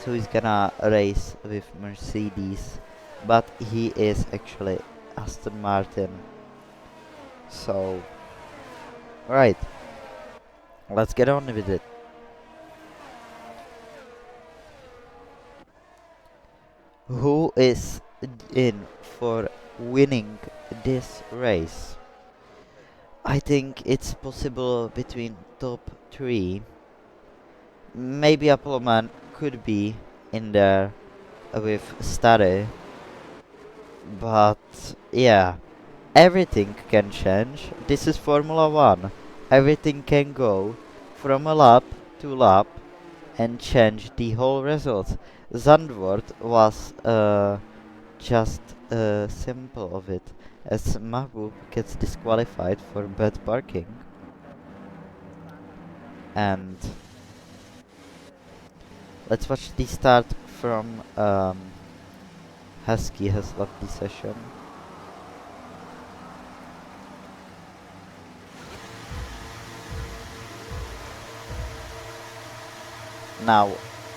So he's gonna race with Mercedes, but he is actually Aston Martin. So, right, let's get on with it. Who is in for winning this race? I think it's possible between top 3. Maybe Appleman could be in there with Stare, but yeah, everything can change. This is Formula 1. Everything can go from a lap to lap and change the whole result. Zandvoort was just a simple of it, as Mahbub gets disqualified for bad parking. And let's watch the start from Husky has left the session. Now,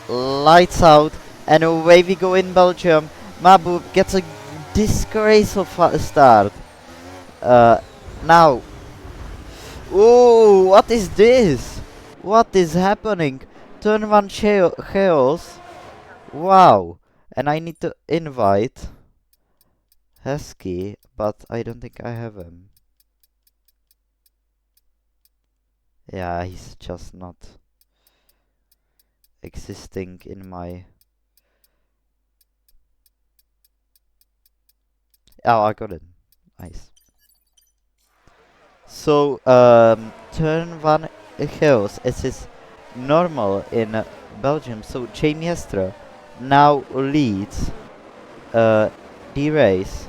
lights out, and away we go in Belgium. Mahbub gets a disgraceful start. Now, ooh, what is this? What is happening? Turn 1 chaos. Wow. And I need to invite Husky, but I don't think I have him. Yeah, he's just not existing in my... Oh, I got it. Nice. So, turn 1 chaos as is normal in Belgium. So, Jamie Hestra now leads the race.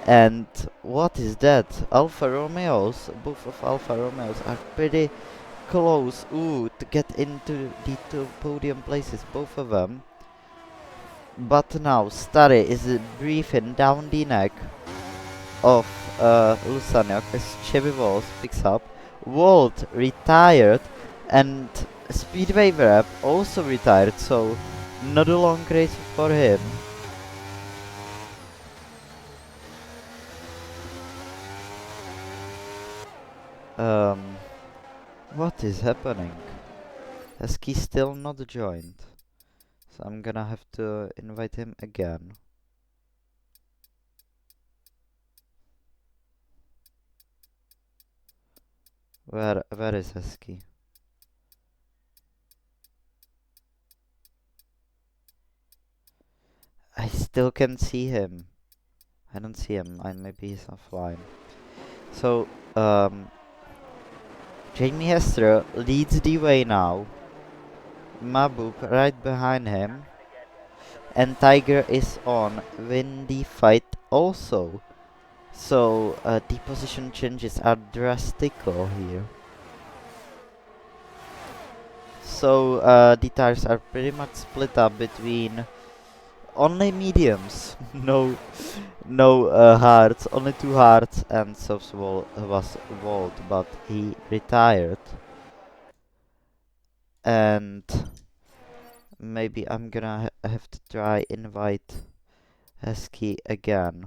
And what is that? Alfa Romeos, both of Alfa Romeos are pretty close. Ooh, to get into the two podium places, both of them. But now Starry is breathing down the neck of Lusaniak as Chevy Walls picks up. Walt retired and Speedway Rep also retired, so not a long race for him. What is happening? Husky still not joined, so I'm gonna have to invite him again. Where is Husky? I still can see him. I don't see him. Maybe he's offline. So, Jamie Hester leads the way now. Mahbub right behind him. And Tiger is on. Win the fight also. So, the position changes are drastical here. So, the tires are pretty much split up between only mediums. no hards, only 2 hards, and Sofswall was Walt, but he retired. And maybe I'm gonna have to try invite Husky again.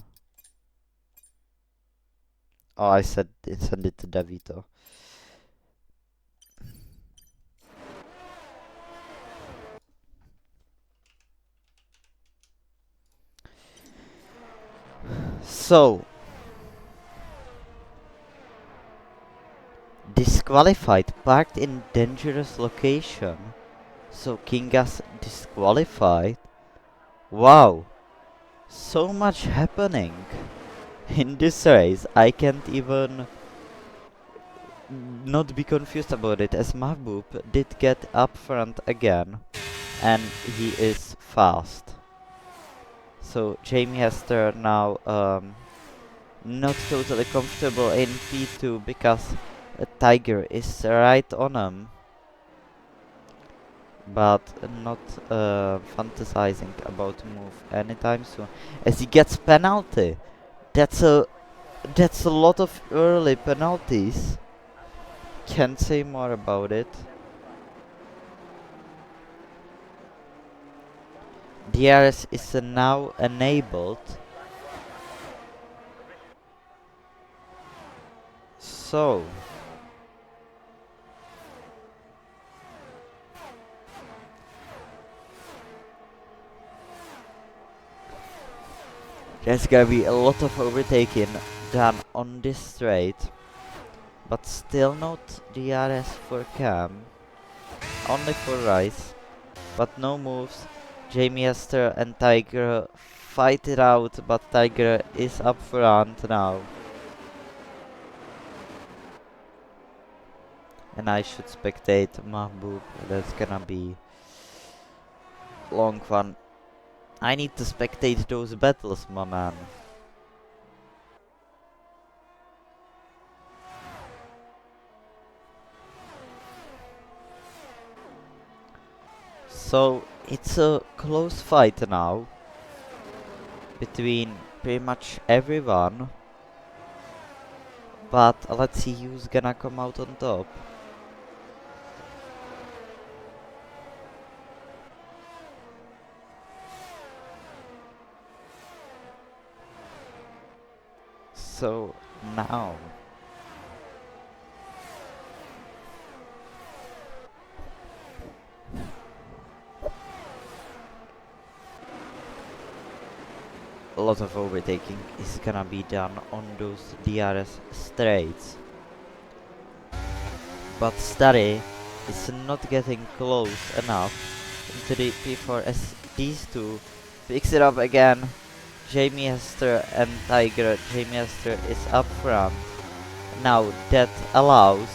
Oh, I send it to Davito. So, disqualified, parked in dangerous location. So Kingas disqualified. Wow, so much happening in this race. I can't even not be confused about it, as Mahbub did get up front again, and he is fast. So Jamie Hester now not totally comfortable in P2 because a Tiger is right on him, but not fantasizing about to move anytime soon, as he gets penalty. That's a lot of early penalties. Can't say more about it. DRS is now enabled. So there's gonna be a lot of overtaking done on this straight, but still not DRS for Cam, only for Rice, but no moves. Jamie Hester and Tiger fight it out, but Tiger is up front now. And I should spectate Mahbub. That's gonna be long fun. I need to spectate those battles, my man. So it's a close fight now between pretty much everyone. But let's see who's gonna come out on top. So now a lot of overtaking is gonna be done on those DRS straights. But Starry is not getting close enough into the P4 as these two picks it up again. Jamie Hester and Tiger. Jamie Hester is up front. Now that allows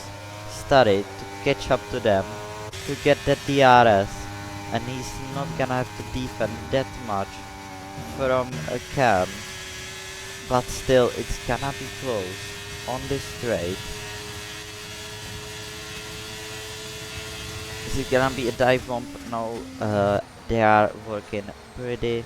Starry to catch up to them to get that DRS, and he's not gonna have to defend that much from a cam, but still it's gonna be close on this straight. Is it gonna be a dive bomb? No, they are working pretty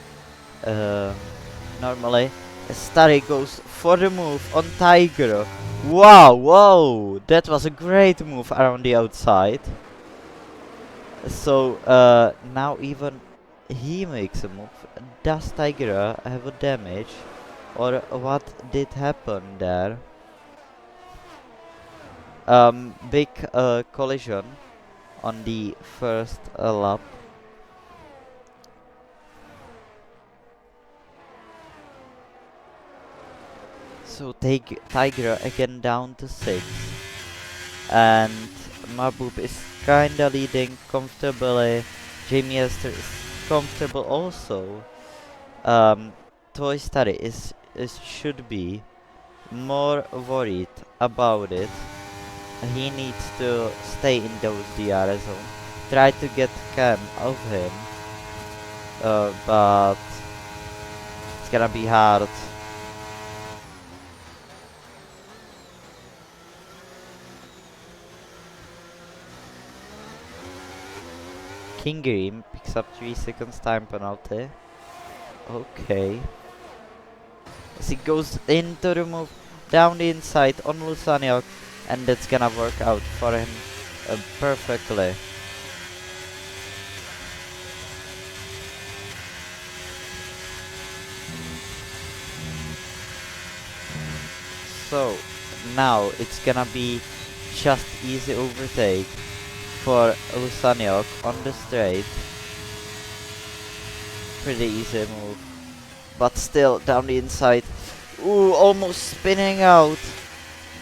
normally. Starry goes for the move on Tiger. Wow, whoa, that was a great move around the outside. So now even he makes a move. Does Tiger have a damage? Or what did happen there? Big collision on the first lap. So Tiger again down to 6. And Mahbub is kinda leading comfortably. Jamie Hester is comfortable also. Toy Story should be more worried about it. He needs to stay in those DRS zone. Try to get Cam of him. But it's gonna be hard. King Green picks up 3 seconds time penalty. Okay. As he goes into the move down the inside on Lusaniok, and that's gonna work out for him perfectly. So now it's gonna be just easy overtake for Lusaniok on the straight. Pretty easy move. But still down the inside. Ooh, almost spinning out.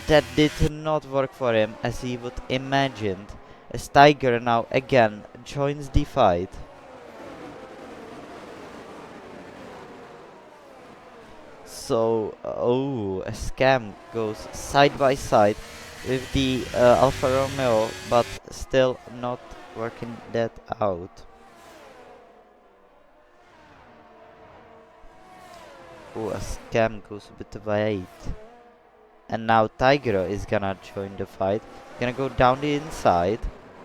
That did not work for him as he would imagined. As Tiger now again joins the fight. So, oh, a scam goes side by side with the Alfa Romeo, but still not working that out. Oh, a scam goes with the V8. And now Tiger is gonna join the fight. Gonna go down the inside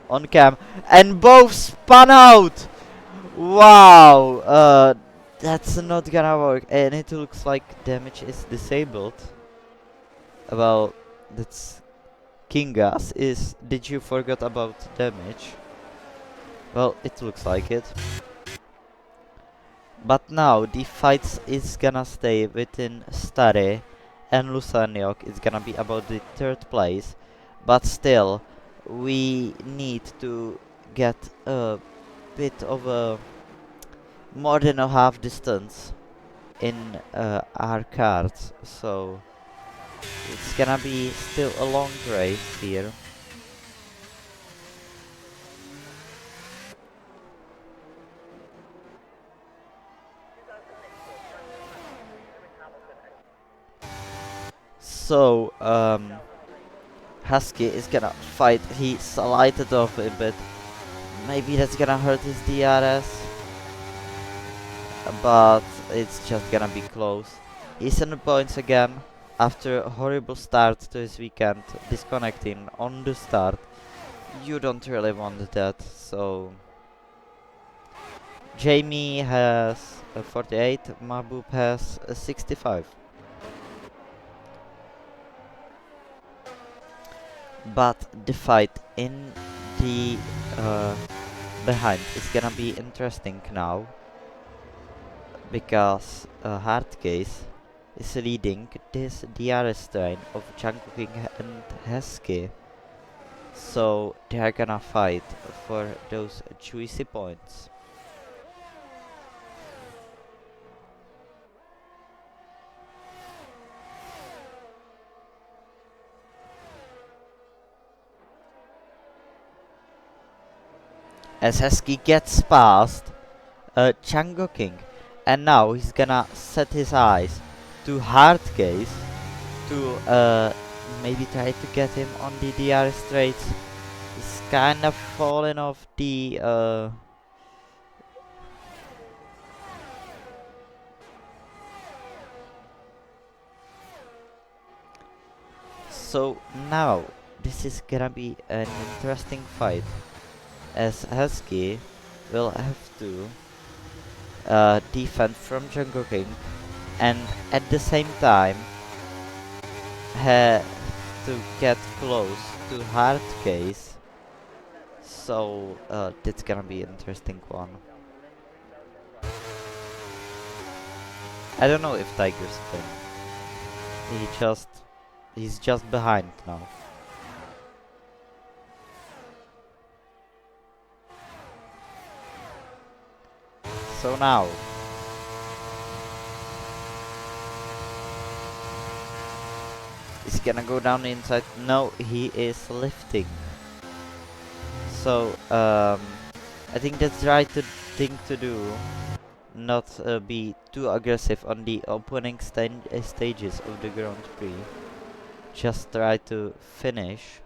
on cam, and both spun out! Wow! That's not gonna work, and it looks like damage is disabled. Well, that's Kingas is. Did you forget about damage? Well, it looks like it. But now the fight is gonna stay within Stare and Lusaniok. It's gonna be about the 3rd place. But still, we need to get a bit of a more than a half distance in our cards. So it's gonna be still a long race here. So, Husky is gonna fight. He slided off a bit. Maybe that's gonna hurt his DRS. But it's just gonna be close. He's in the points again after a horrible start to his weekend, disconnecting on the start. You don't really want that, so Jamie has a 48, Mahbub has a 65. But the fight in the behind is gonna be interesting now, because Hardcase is leading this DRS train of Jungkook and Heskey. So they are gonna fight for those juicy points. As Heskey gets past Jungkook, and now he's gonna set his eyes to Hardcase to maybe try to get him on the DRS straights. He's kind of falling off the so now this is gonna be an interesting fight, as Husky will have to defend from Jungkook and at the same time have to get close to Hardcase. So that's gonna be an interesting one. I don't know if Tiger's playing. He's just behind now. So now he's gonna go down the inside. No, he is lifting. So I think that's the right thing to do. Not be too aggressive on the opening stages of the Grand Prix. Just try to finish.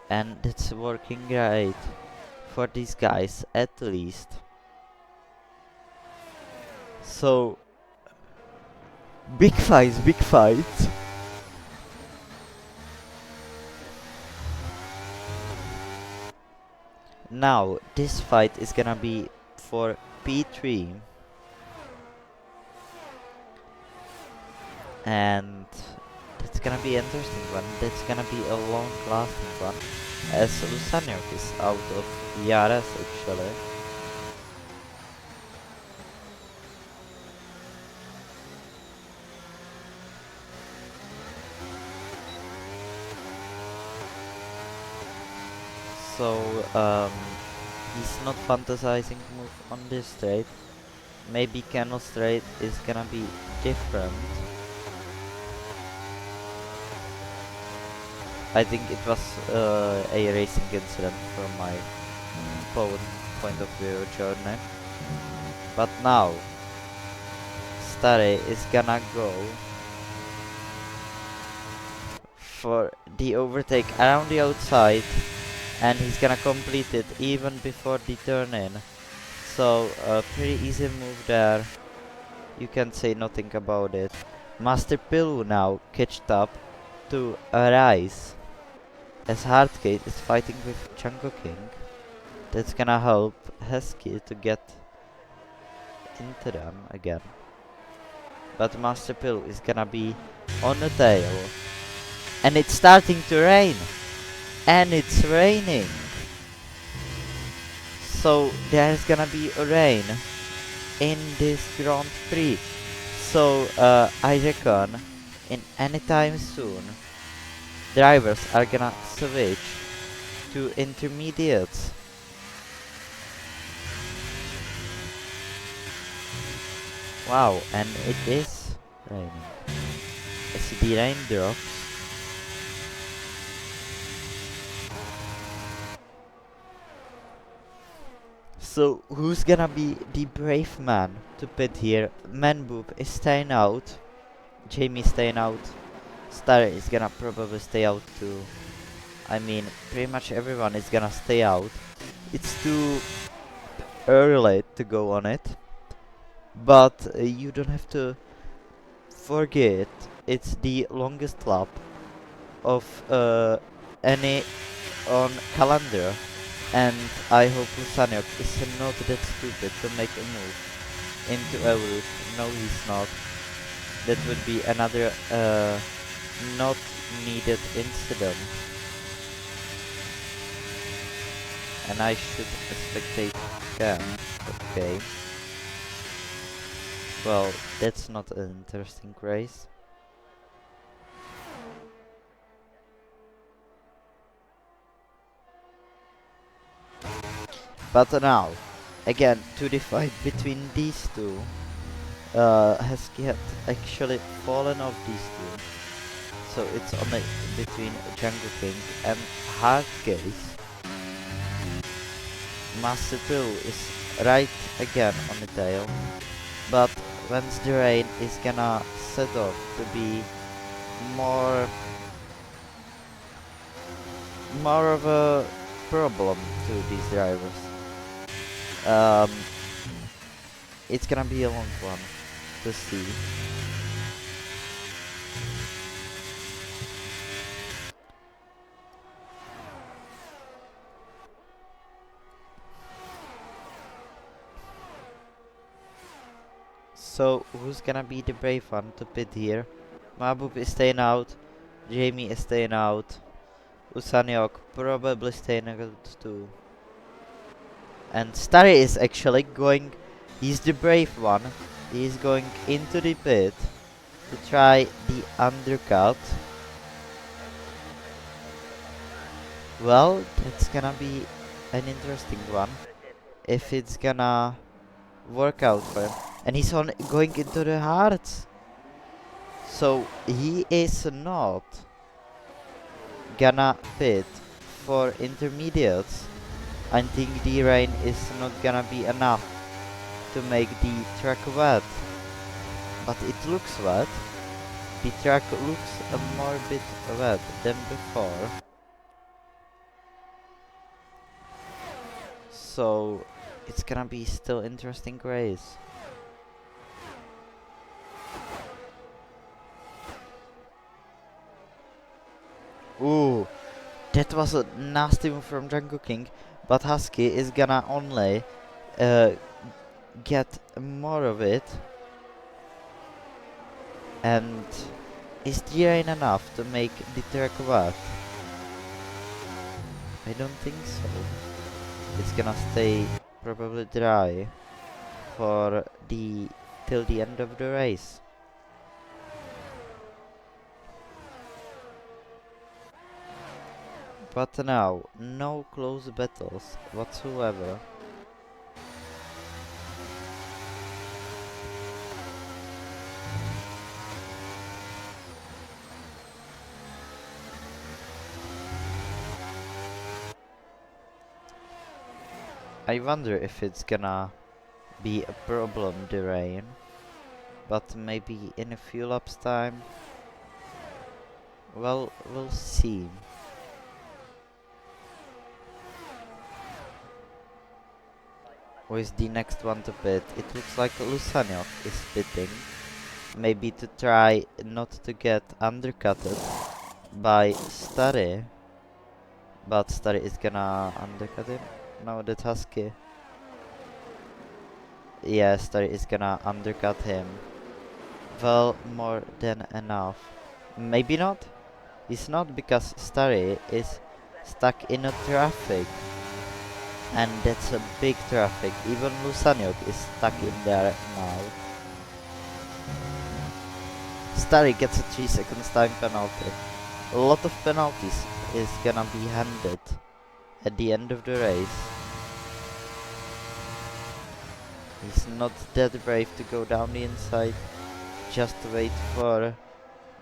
And it's working great for these guys, at least. So big fights, big fights. Now this fight is gonna be for P3, and that's gonna be an interesting one. That's gonna be a long lasting one, as Lusanyok is out of ERS actually. So he's not fantasizing to move on this straight. Maybe Canal straight is gonna be different. I think it was a racing incident from my point of view journey. But now Stare is gonna go for the overtake around the outside, and he's gonna complete it even before the turn in. So a pretty easy move there. You can say nothing about it. Master Pilu now catched up to Arise, as Hardgate is fighting with Jungkook. That's gonna help Husky to get into them again. But Master Pilu is gonna be on the tail. And it's starting to rain. And it's raining. So there's gonna be a rain in this Grand Prix. So I reckon in any time soon drivers are gonna switch to intermediates. Wow, and it is raining. I see the raindrops. So who's gonna be the brave man to pit here? Manboob is staying out. Jamie staying out. Star is gonna probably stay out too. I mean, pretty much everyone is gonna stay out. It's too early to go on it. But you don't have to forget it's the longest lap of any on calendar. And I hope Lusaniok is not that stupid to make a move into a route. No, he's not. That would be another not needed incident. And I should spectate again. Okay. Well, that's not an interesting race. But now, again, to the fight between these two, has actually fallen off these two. So it's only between Jungle King and Hardcase. Master 2 is right again on the tail, but once the rain is gonna set off to be more of a problem to these drivers. It's gonna be a long one to see. So who's gonna be the brave one to pit here? Mahbub is staying out, Jamie is staying out, Usaniok probably staying out too. And Starry is actually going, he's the brave one, he's going into the pit to try the undercut. Well, that's gonna be an interesting one, if it's gonna work out for him. And he's on going into the hearts. So he is not gonna pit for intermediates. I think the rain is not gonna be enough to make the track wet. But it looks wet. The track looks a more bit wet than before. So it's gonna be still interesting race. Ooh, that was a nasty move from Jungle King, but Husky is gonna only get more of it. And is the rain enough to make the track wet? I don't think so. It's gonna stay probably dry for till the end of the race. But now, no close battles whatsoever. I wonder if it's gonna be a problem, the rain. But maybe in a few laps time. Well, we'll see. Who is the next one to pit? It looks like Lusaniok is pitting. Maybe to try not to get undercutted by Starry. But Starry is gonna undercut him. No, that's Husky. Yeah, Starry is gonna undercut him. Well, more than enough. Maybe not? It's not, because Starry is stuck in a traffic. And that's a big traffic. Even Lusaniok is stuck in there now. Starry gets a 3 seconds time penalty. A lot of penalties is gonna be handed at the end of the race. He's not that brave to go down the inside. Just wait for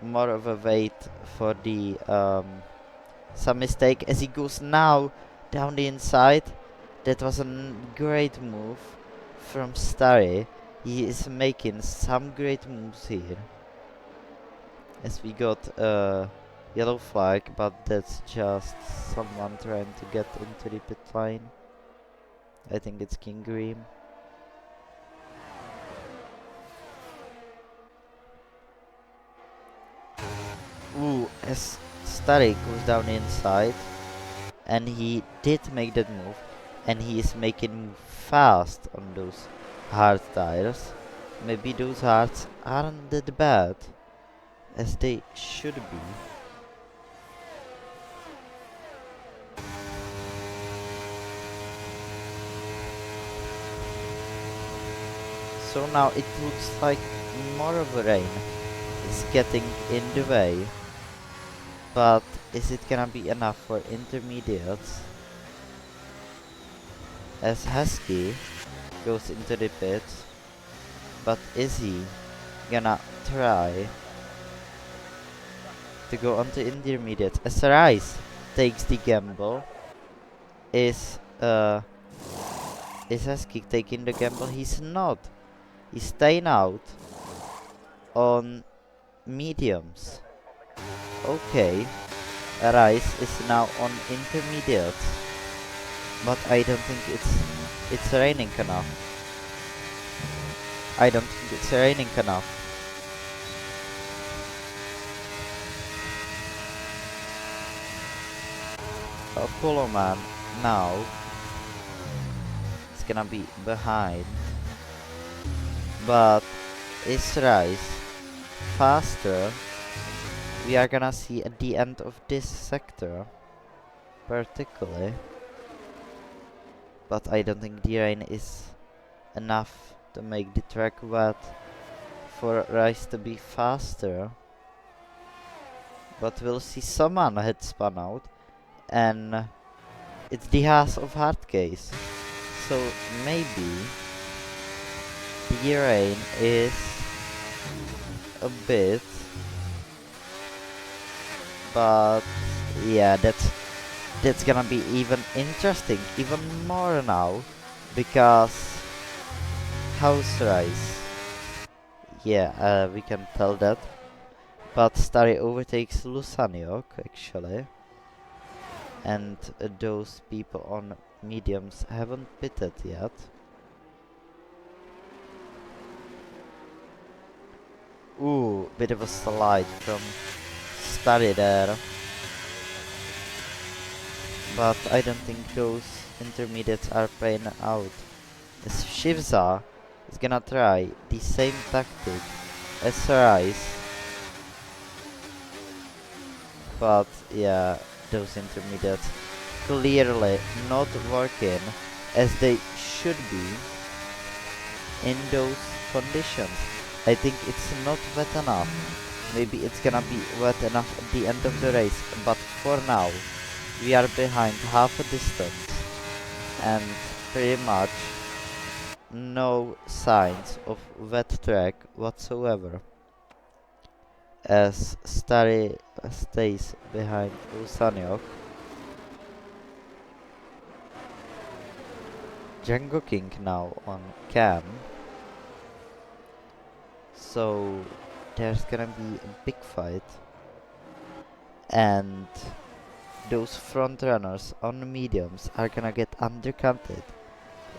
more of a wait for the some mistake as he goes now down the inside. That was a great move from Starry. He is making some great moves here. As we got a yellow flag, but that's just someone trying to get into the pit line. I think it's King Green. Ooh, as Starry goes down inside, and he did make that move, and he is making fast on those hard tires. Maybe those hards aren't that bad as they should be. So now it looks like more of a rain is getting in the way. But is it gonna be enough for intermediates? As Husky goes into the pit. But is he gonna try to go onto intermediates? As Rice takes the gamble. Is Husky taking the gamble? He's not. He's staying out on mediums. Okay, Rice is now on intermediate, but I don't think it's raining enough. I don't think it's raining enough. Apollo Man now is gonna be behind, but is Rice faster? We are gonna see at the end of this sector, particularly. But I don't think the rain is enough to make the track wet for Rice to be faster. But we'll see someone had spun out, and it's the Haas of Hardcase. So maybe the rain is a bit, but yeah, that's gonna be even interesting, even more now, because House Rice. Yeah, we can tell that. But Starry overtakes Lusaniok actually, and those people on mediums haven't pitted yet. Ooh, bit of a slide from Starry there. But I don't think those intermediates are playing out. As Shivza is gonna try the same tactic as Rice. But yeah, those intermediates clearly not working as they should be in those conditions. I think it's not wet enough. Maybe it's gonna be wet enough at the end of the race, but for now we are behind half a distance and pretty much no signs of wet track whatsoever, as Starry stays behind Lusaniok. Django King now on cam, so there's gonna be a big fight, and those front runners on mediums are gonna get undercutted.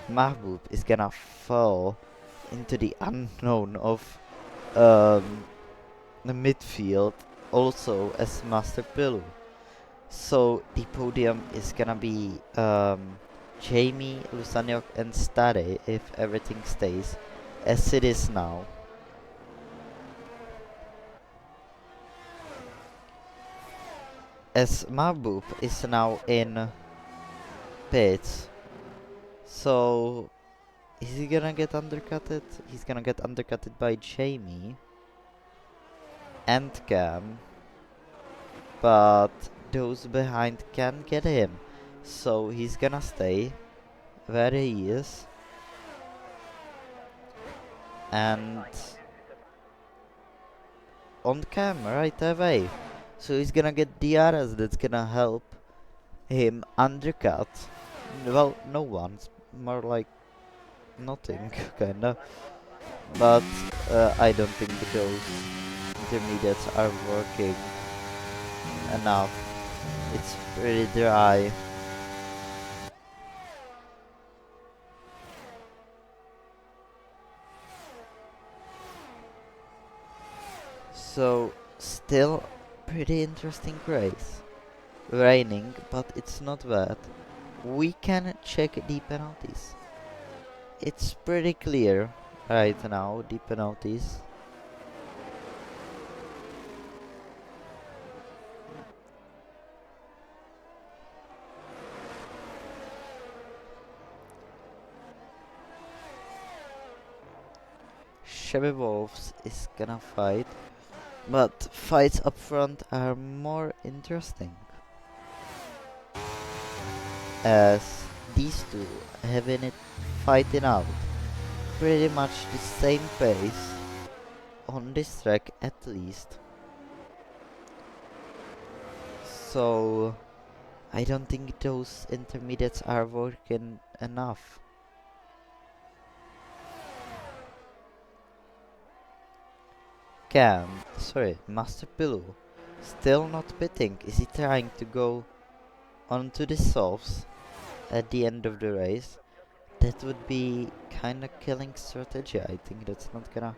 Mahbub is gonna fall into the unknown of the midfield, also as Master Pilu. So the podium is gonna be Jamie, Lusaniok and Stare if everything stays as it is now. As Mahbub is now in pits, so is he gonna get undercutted? He's gonna get undercutted by Jamie and Cam, but those behind can get him, so he's gonna stay where he is. And on Cam right away, so he's gonna get DRS that's gonna help him undercut Well, no one's more like nothing, kinda. But I don't think those intermediates are working enough. It's pretty dry. So, still pretty interesting race. Raining, but it's not bad. We can check the penalties. It's pretty clear right now, the penalties. Chevy Wolves is gonna fight, but fights up front are more interesting, as these two have been fighting out pretty much the same pace on this track at least. So I don't think those intermediates are working enough. Master Pillow, still not pitting. Is he trying to go onto the softs at the end of the race? That would be kinda killing strategy. I think that's not gonna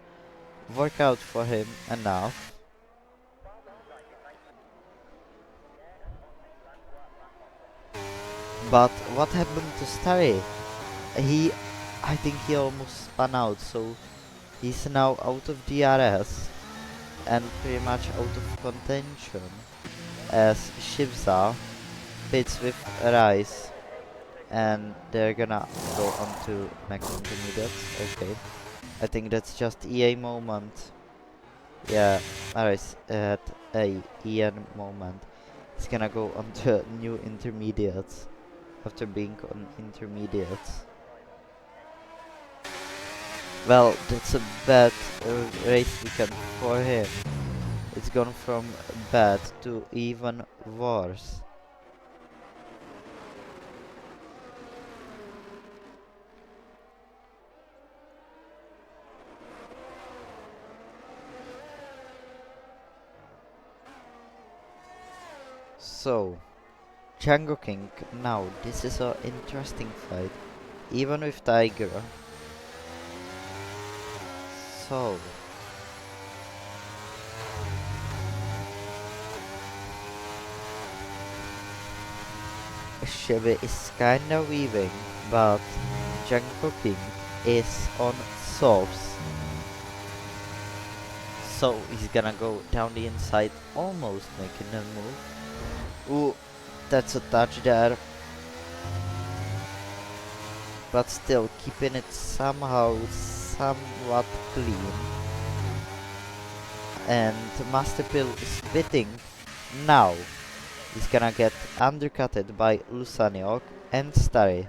work out for him enough. But what happened to Starry? He, I think he almost spun out, so he's now out of DRS and pretty much out of contention, as Shivza pits with Rice, and they're gonna go on to next intermediates. Okay, I think that's just EA moment. Yeah, Rice at a EN moment. He's gonna go on to new intermediates after being on intermediates. Well, that's a bad race weekend for him. It's gone from bad to even worse. So, Django King, now this is an interesting fight, even with Tiger. So, Chevy is kinda weaving, but Django King is on softs. So he's gonna go down the inside, almost making a move. Ooh, that's a touch there. But still keeping it somehow somewhat clean. And Master Pill is pitting now. He's gonna get undercutted by Lusaniok and Starry,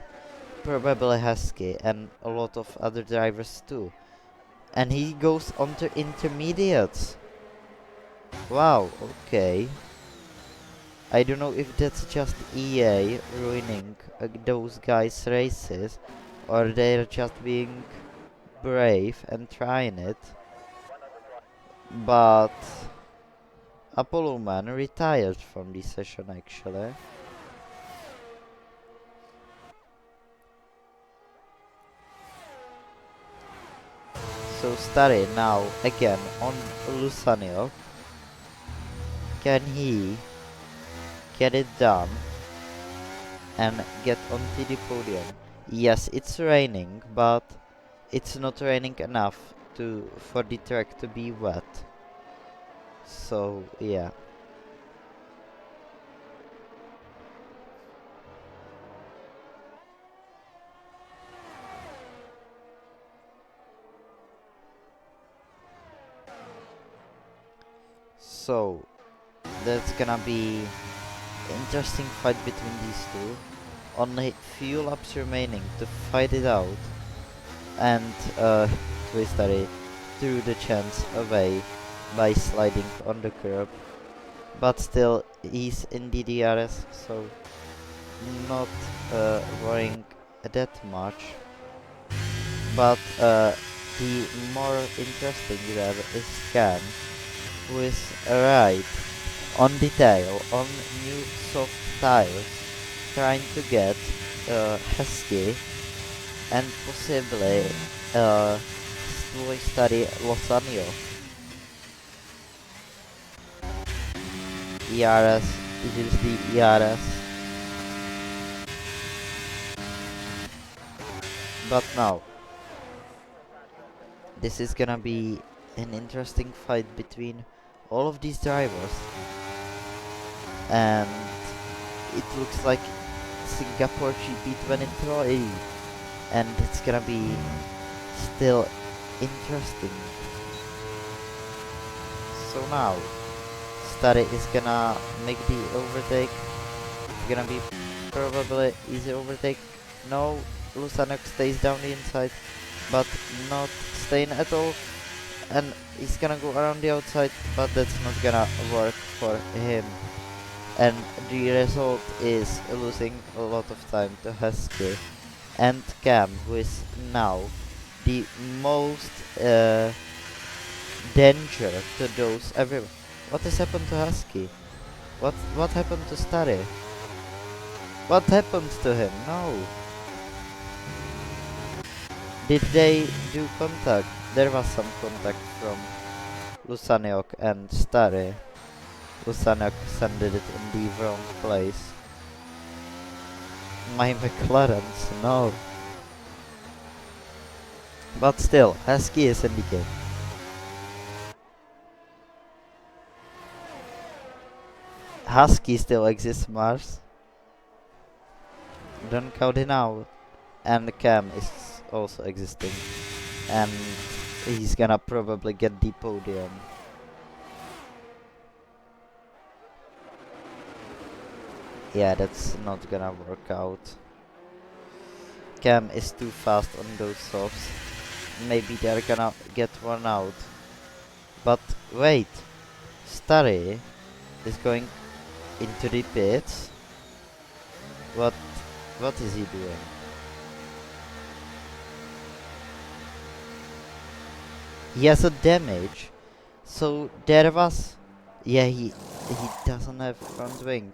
probably Husky, and a lot of other drivers too. And he goes on to intermediates. Wow, okay. I don't know if that's just EA ruining those guys' races, or they're just being brave and trying it. But Apollo Man retired from this session actually. So Starry now again on Lusanio. Can he get it done and get onto the podium? Yes, it's raining, but it's not raining enough for the track to be wet. So yeah. So that's gonna be interesting fight between these two. Only few laps remaining to fight it out, and Twistary threw the chance away by sliding on the curb. But still, he's in DDRS, so not worrying that much. But the more interesting driver is Cam, who is right on detail, on new soft tires, trying to get Husky and possibly to study Losanio. ERS, here's the ERS. But now, this is gonna be an interesting fight between all of these drivers. And it looks like Singapore GP 23. And it's gonna be still interesting. So now, Stare is gonna make the overtake. It's gonna be probably easy overtake. No, Lusanok stays down the inside, but not staying at all. And he's gonna go around the outside, but that's not gonna work for him. And the result is losing a lot of time to Husky and Cam, who is now the most danger to those everywhere. What has happened to Husky? What happened to Stare? What happened to him? No. Did they do contact? There was some contact from Lusaniok and Stare. Lusaniok sended it in the wrong place. My McLarens, no. But still, Husky is in the game. Husky still exists, Mars. Don't count it out. And Cam is also existing. And he's gonna probably get the podium. Yeah, that's not gonna work out. Cam is too fast on those softs. Maybe they're gonna get one out. But wait, Starry is going into the pits. What is he doing? He has a damage. So there was, yeah, he doesn't have front wing.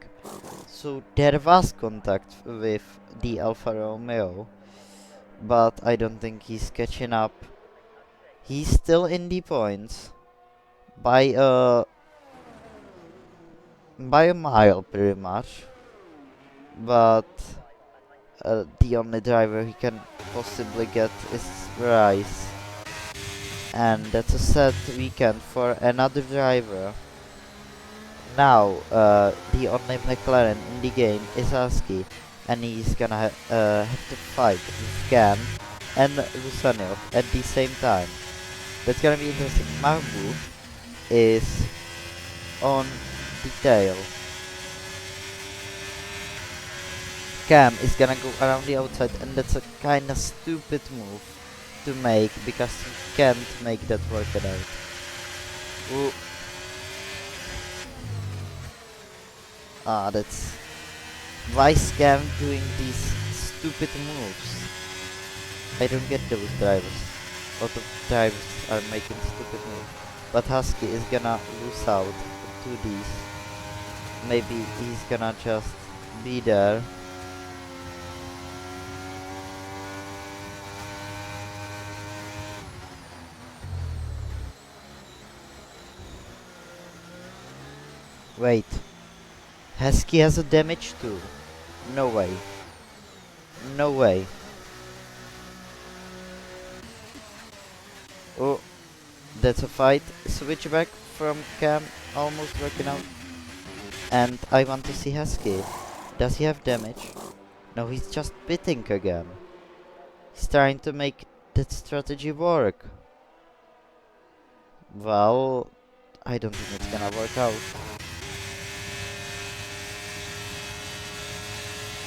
So there was contact with the Alfa Romeo, but I don't think he's catching up. He's still in the points by a mile pretty much, but the only driver he can possibly get is Rice, and that's a sad weekend for another driver. Now, the only McLaren in the game is Husky, and he's gonna have to fight with Cam and Lusanov at the same time. That's gonna be interesting. Mahbub is on the tail. Cam is gonna go around the outside, and that's a kinda stupid move to make because you can't make that work out. Ooh. That's why Cam doing these stupid moves. I don't get those drivers. A lot of drivers are making stupid moves. But Husky is gonna lose out to these. Maybe he's gonna just be there. Wait. Husky has a damage too. No way. No way. Oh, that's a fight. Switchback from Cam, almost working out. And I want to see Husky. Does he have damage? No, he's just pitting again. He's trying to make that strategy work. Well, I don't think it's gonna work out.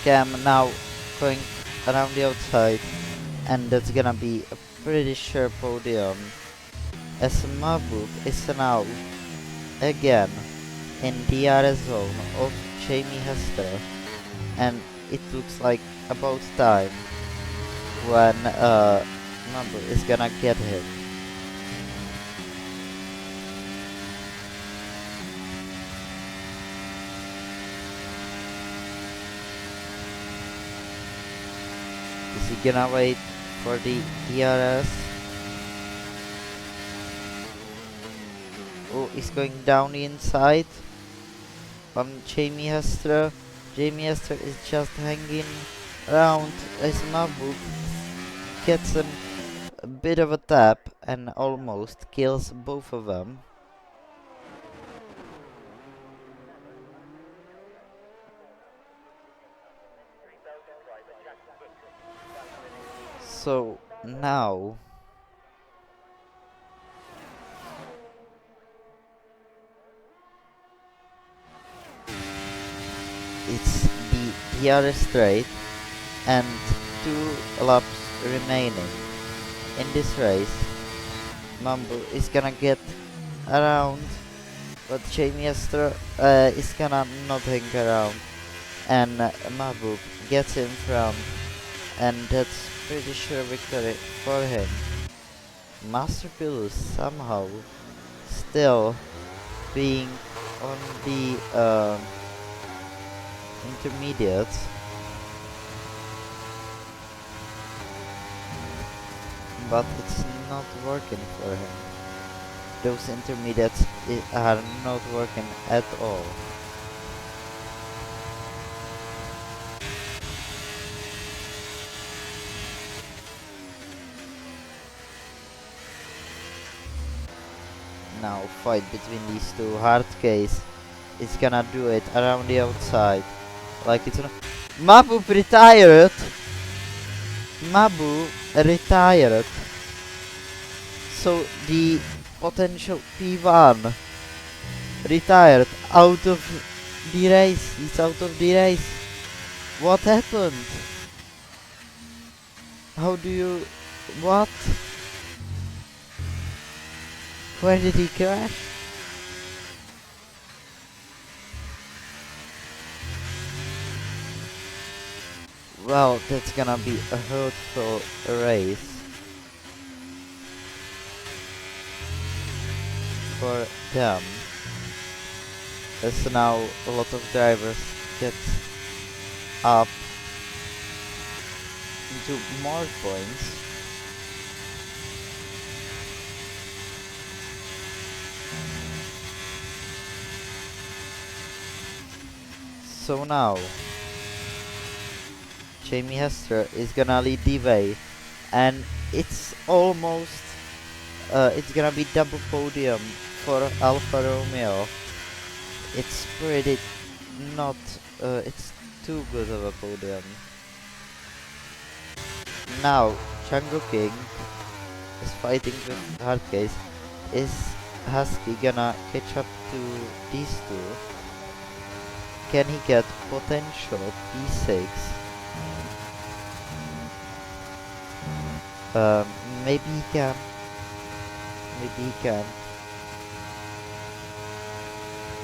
Cam now going around the outside, and that's gonna be a pretty sure podium, as Mahbub is now again in the DRS zone of Jamie Hester, and it looks like about time when Mabu is gonna get him. Is he gonna wait for the DRS? Oh, he's going down the inside on Jamie Hester. Jamie Hester is just hanging around as Mabu gets a bit of a tap and almost kills both of them. So now it's the other straight and 2 laps remaining in this race. Mambu is gonna get around, but Jamie Hester is gonna not hang around, and Mabu gets in front, and that's pretty sure victory for him. Master Pilus somehow still being on the intermediates, but it's not working for him. Those intermediates are not working at all. Now fight between these two. Hard case is gonna do it around the outside. Like it's Mabu retired. Mabu retired. So the potential P1 retired out of the race. He's out of the race. What happened? How do you... What? Where did he crash? Well, that's gonna be a hurtful race for them, as now a lot of drivers get up into more points. So now Jamie Hester is gonna lead the way, and it's almost it's gonna be double podium for Alfa Romeo. It's pretty not it's too good of a podium. Now Django King is fighting with Hardcase. Is Husky gonna catch up to these two? Can he get potential P6? Maybe he can. Maybe he can.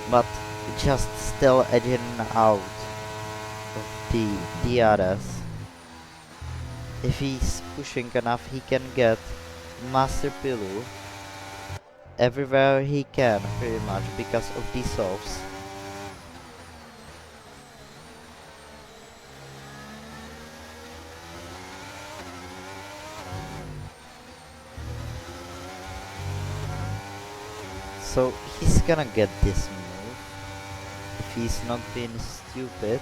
But just still edging out of the DRS. If he's pushing enough, he can get Master Pilu everywhere he can, pretty much, because of these offs. So he's gonna get this move. If he's not being stupid,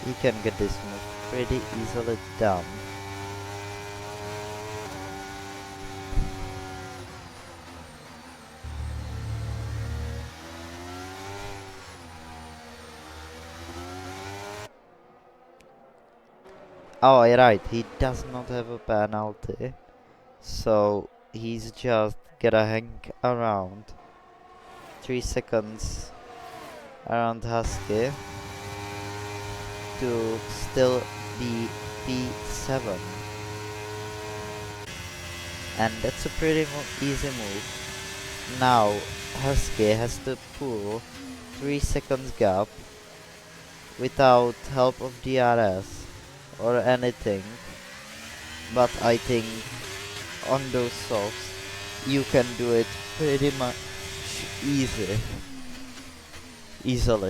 he can get this move pretty easily done. Oh, right, he does not have a penalty, so he's just gonna hang around 3 seconds around Husky to still be P7, and that's a pretty easy move. Now Husky has to pull 3 seconds gap without help of DRS or anything, but I think on those softs you can do it pretty much easily.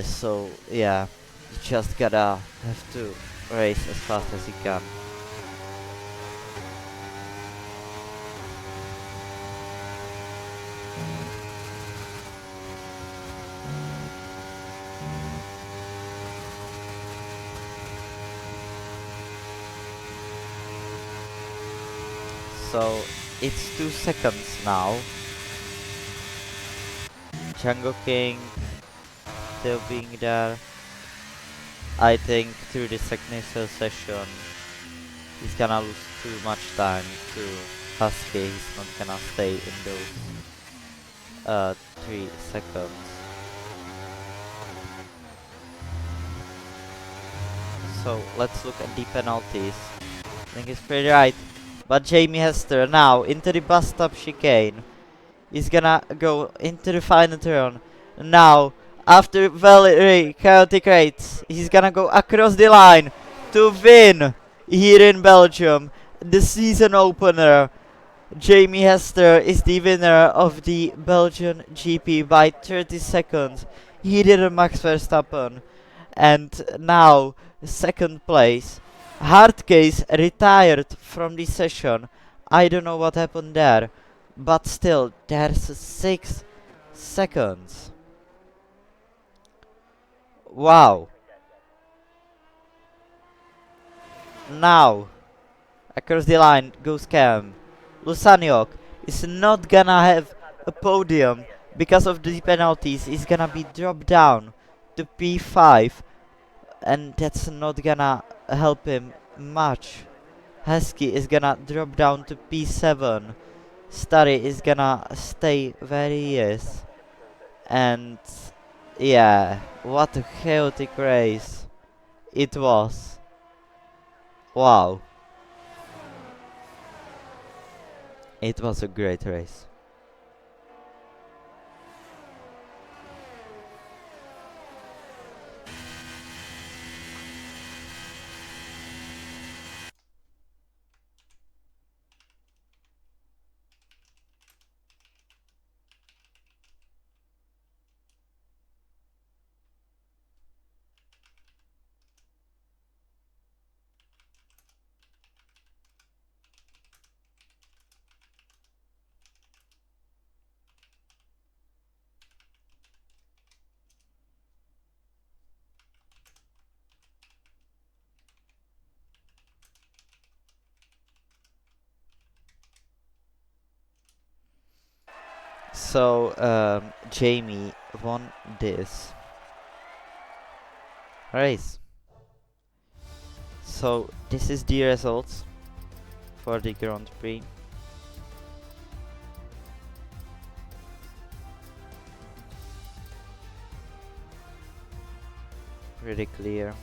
So yeah, you just gotta have to race as fast as you can. So it's 2 seconds now. Django King still being there. I think through this technical session he's gonna lose too much time to Husky. He's not gonna stay in those 3 seconds. So let's look at the penalties. I think it's pretty right. But Jamie Hester now into the bus stop chicane. He's gonna go into the final turn. Now, after very chaotic race, he's gonna go across the line to win here in Belgium. The season opener. Jamie Hester is the winner of the Belgian GP by 30 seconds. He did a Max Verstappen. And now, second place. Hardcase retired from the session. I don't know what happened there. But still, there's 6 seconds. Wow. Now, across the line goes Cam. Lusaniok is not gonna have a podium because of the penalties. He's gonna be dropped down to P5, and that's not gonna help him much. Husky is gonna drop down to P7. Starry is gonna stay where he is. And yeah, what a chaotic race it was. Wow. It was a great race. So, Jamie won this race. So, this is the results for the Grand Prix. Pretty clear.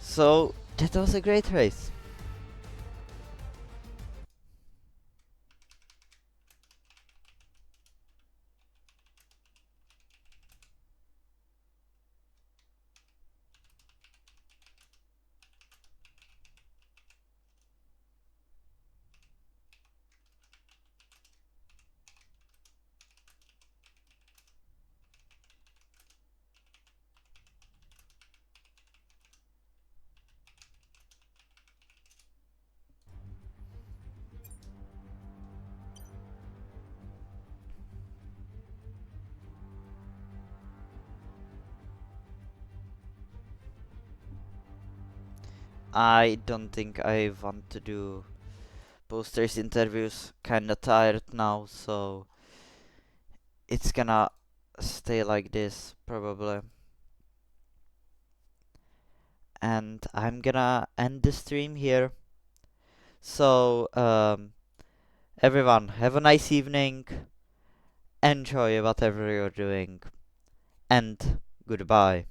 So, that was a great race. I don't think I want to do posters interviews. Kinda tired now, so it's gonna stay like this probably. And I'm gonna end the stream here. So, everyone, have a nice evening. Enjoy whatever you're doing. And goodbye.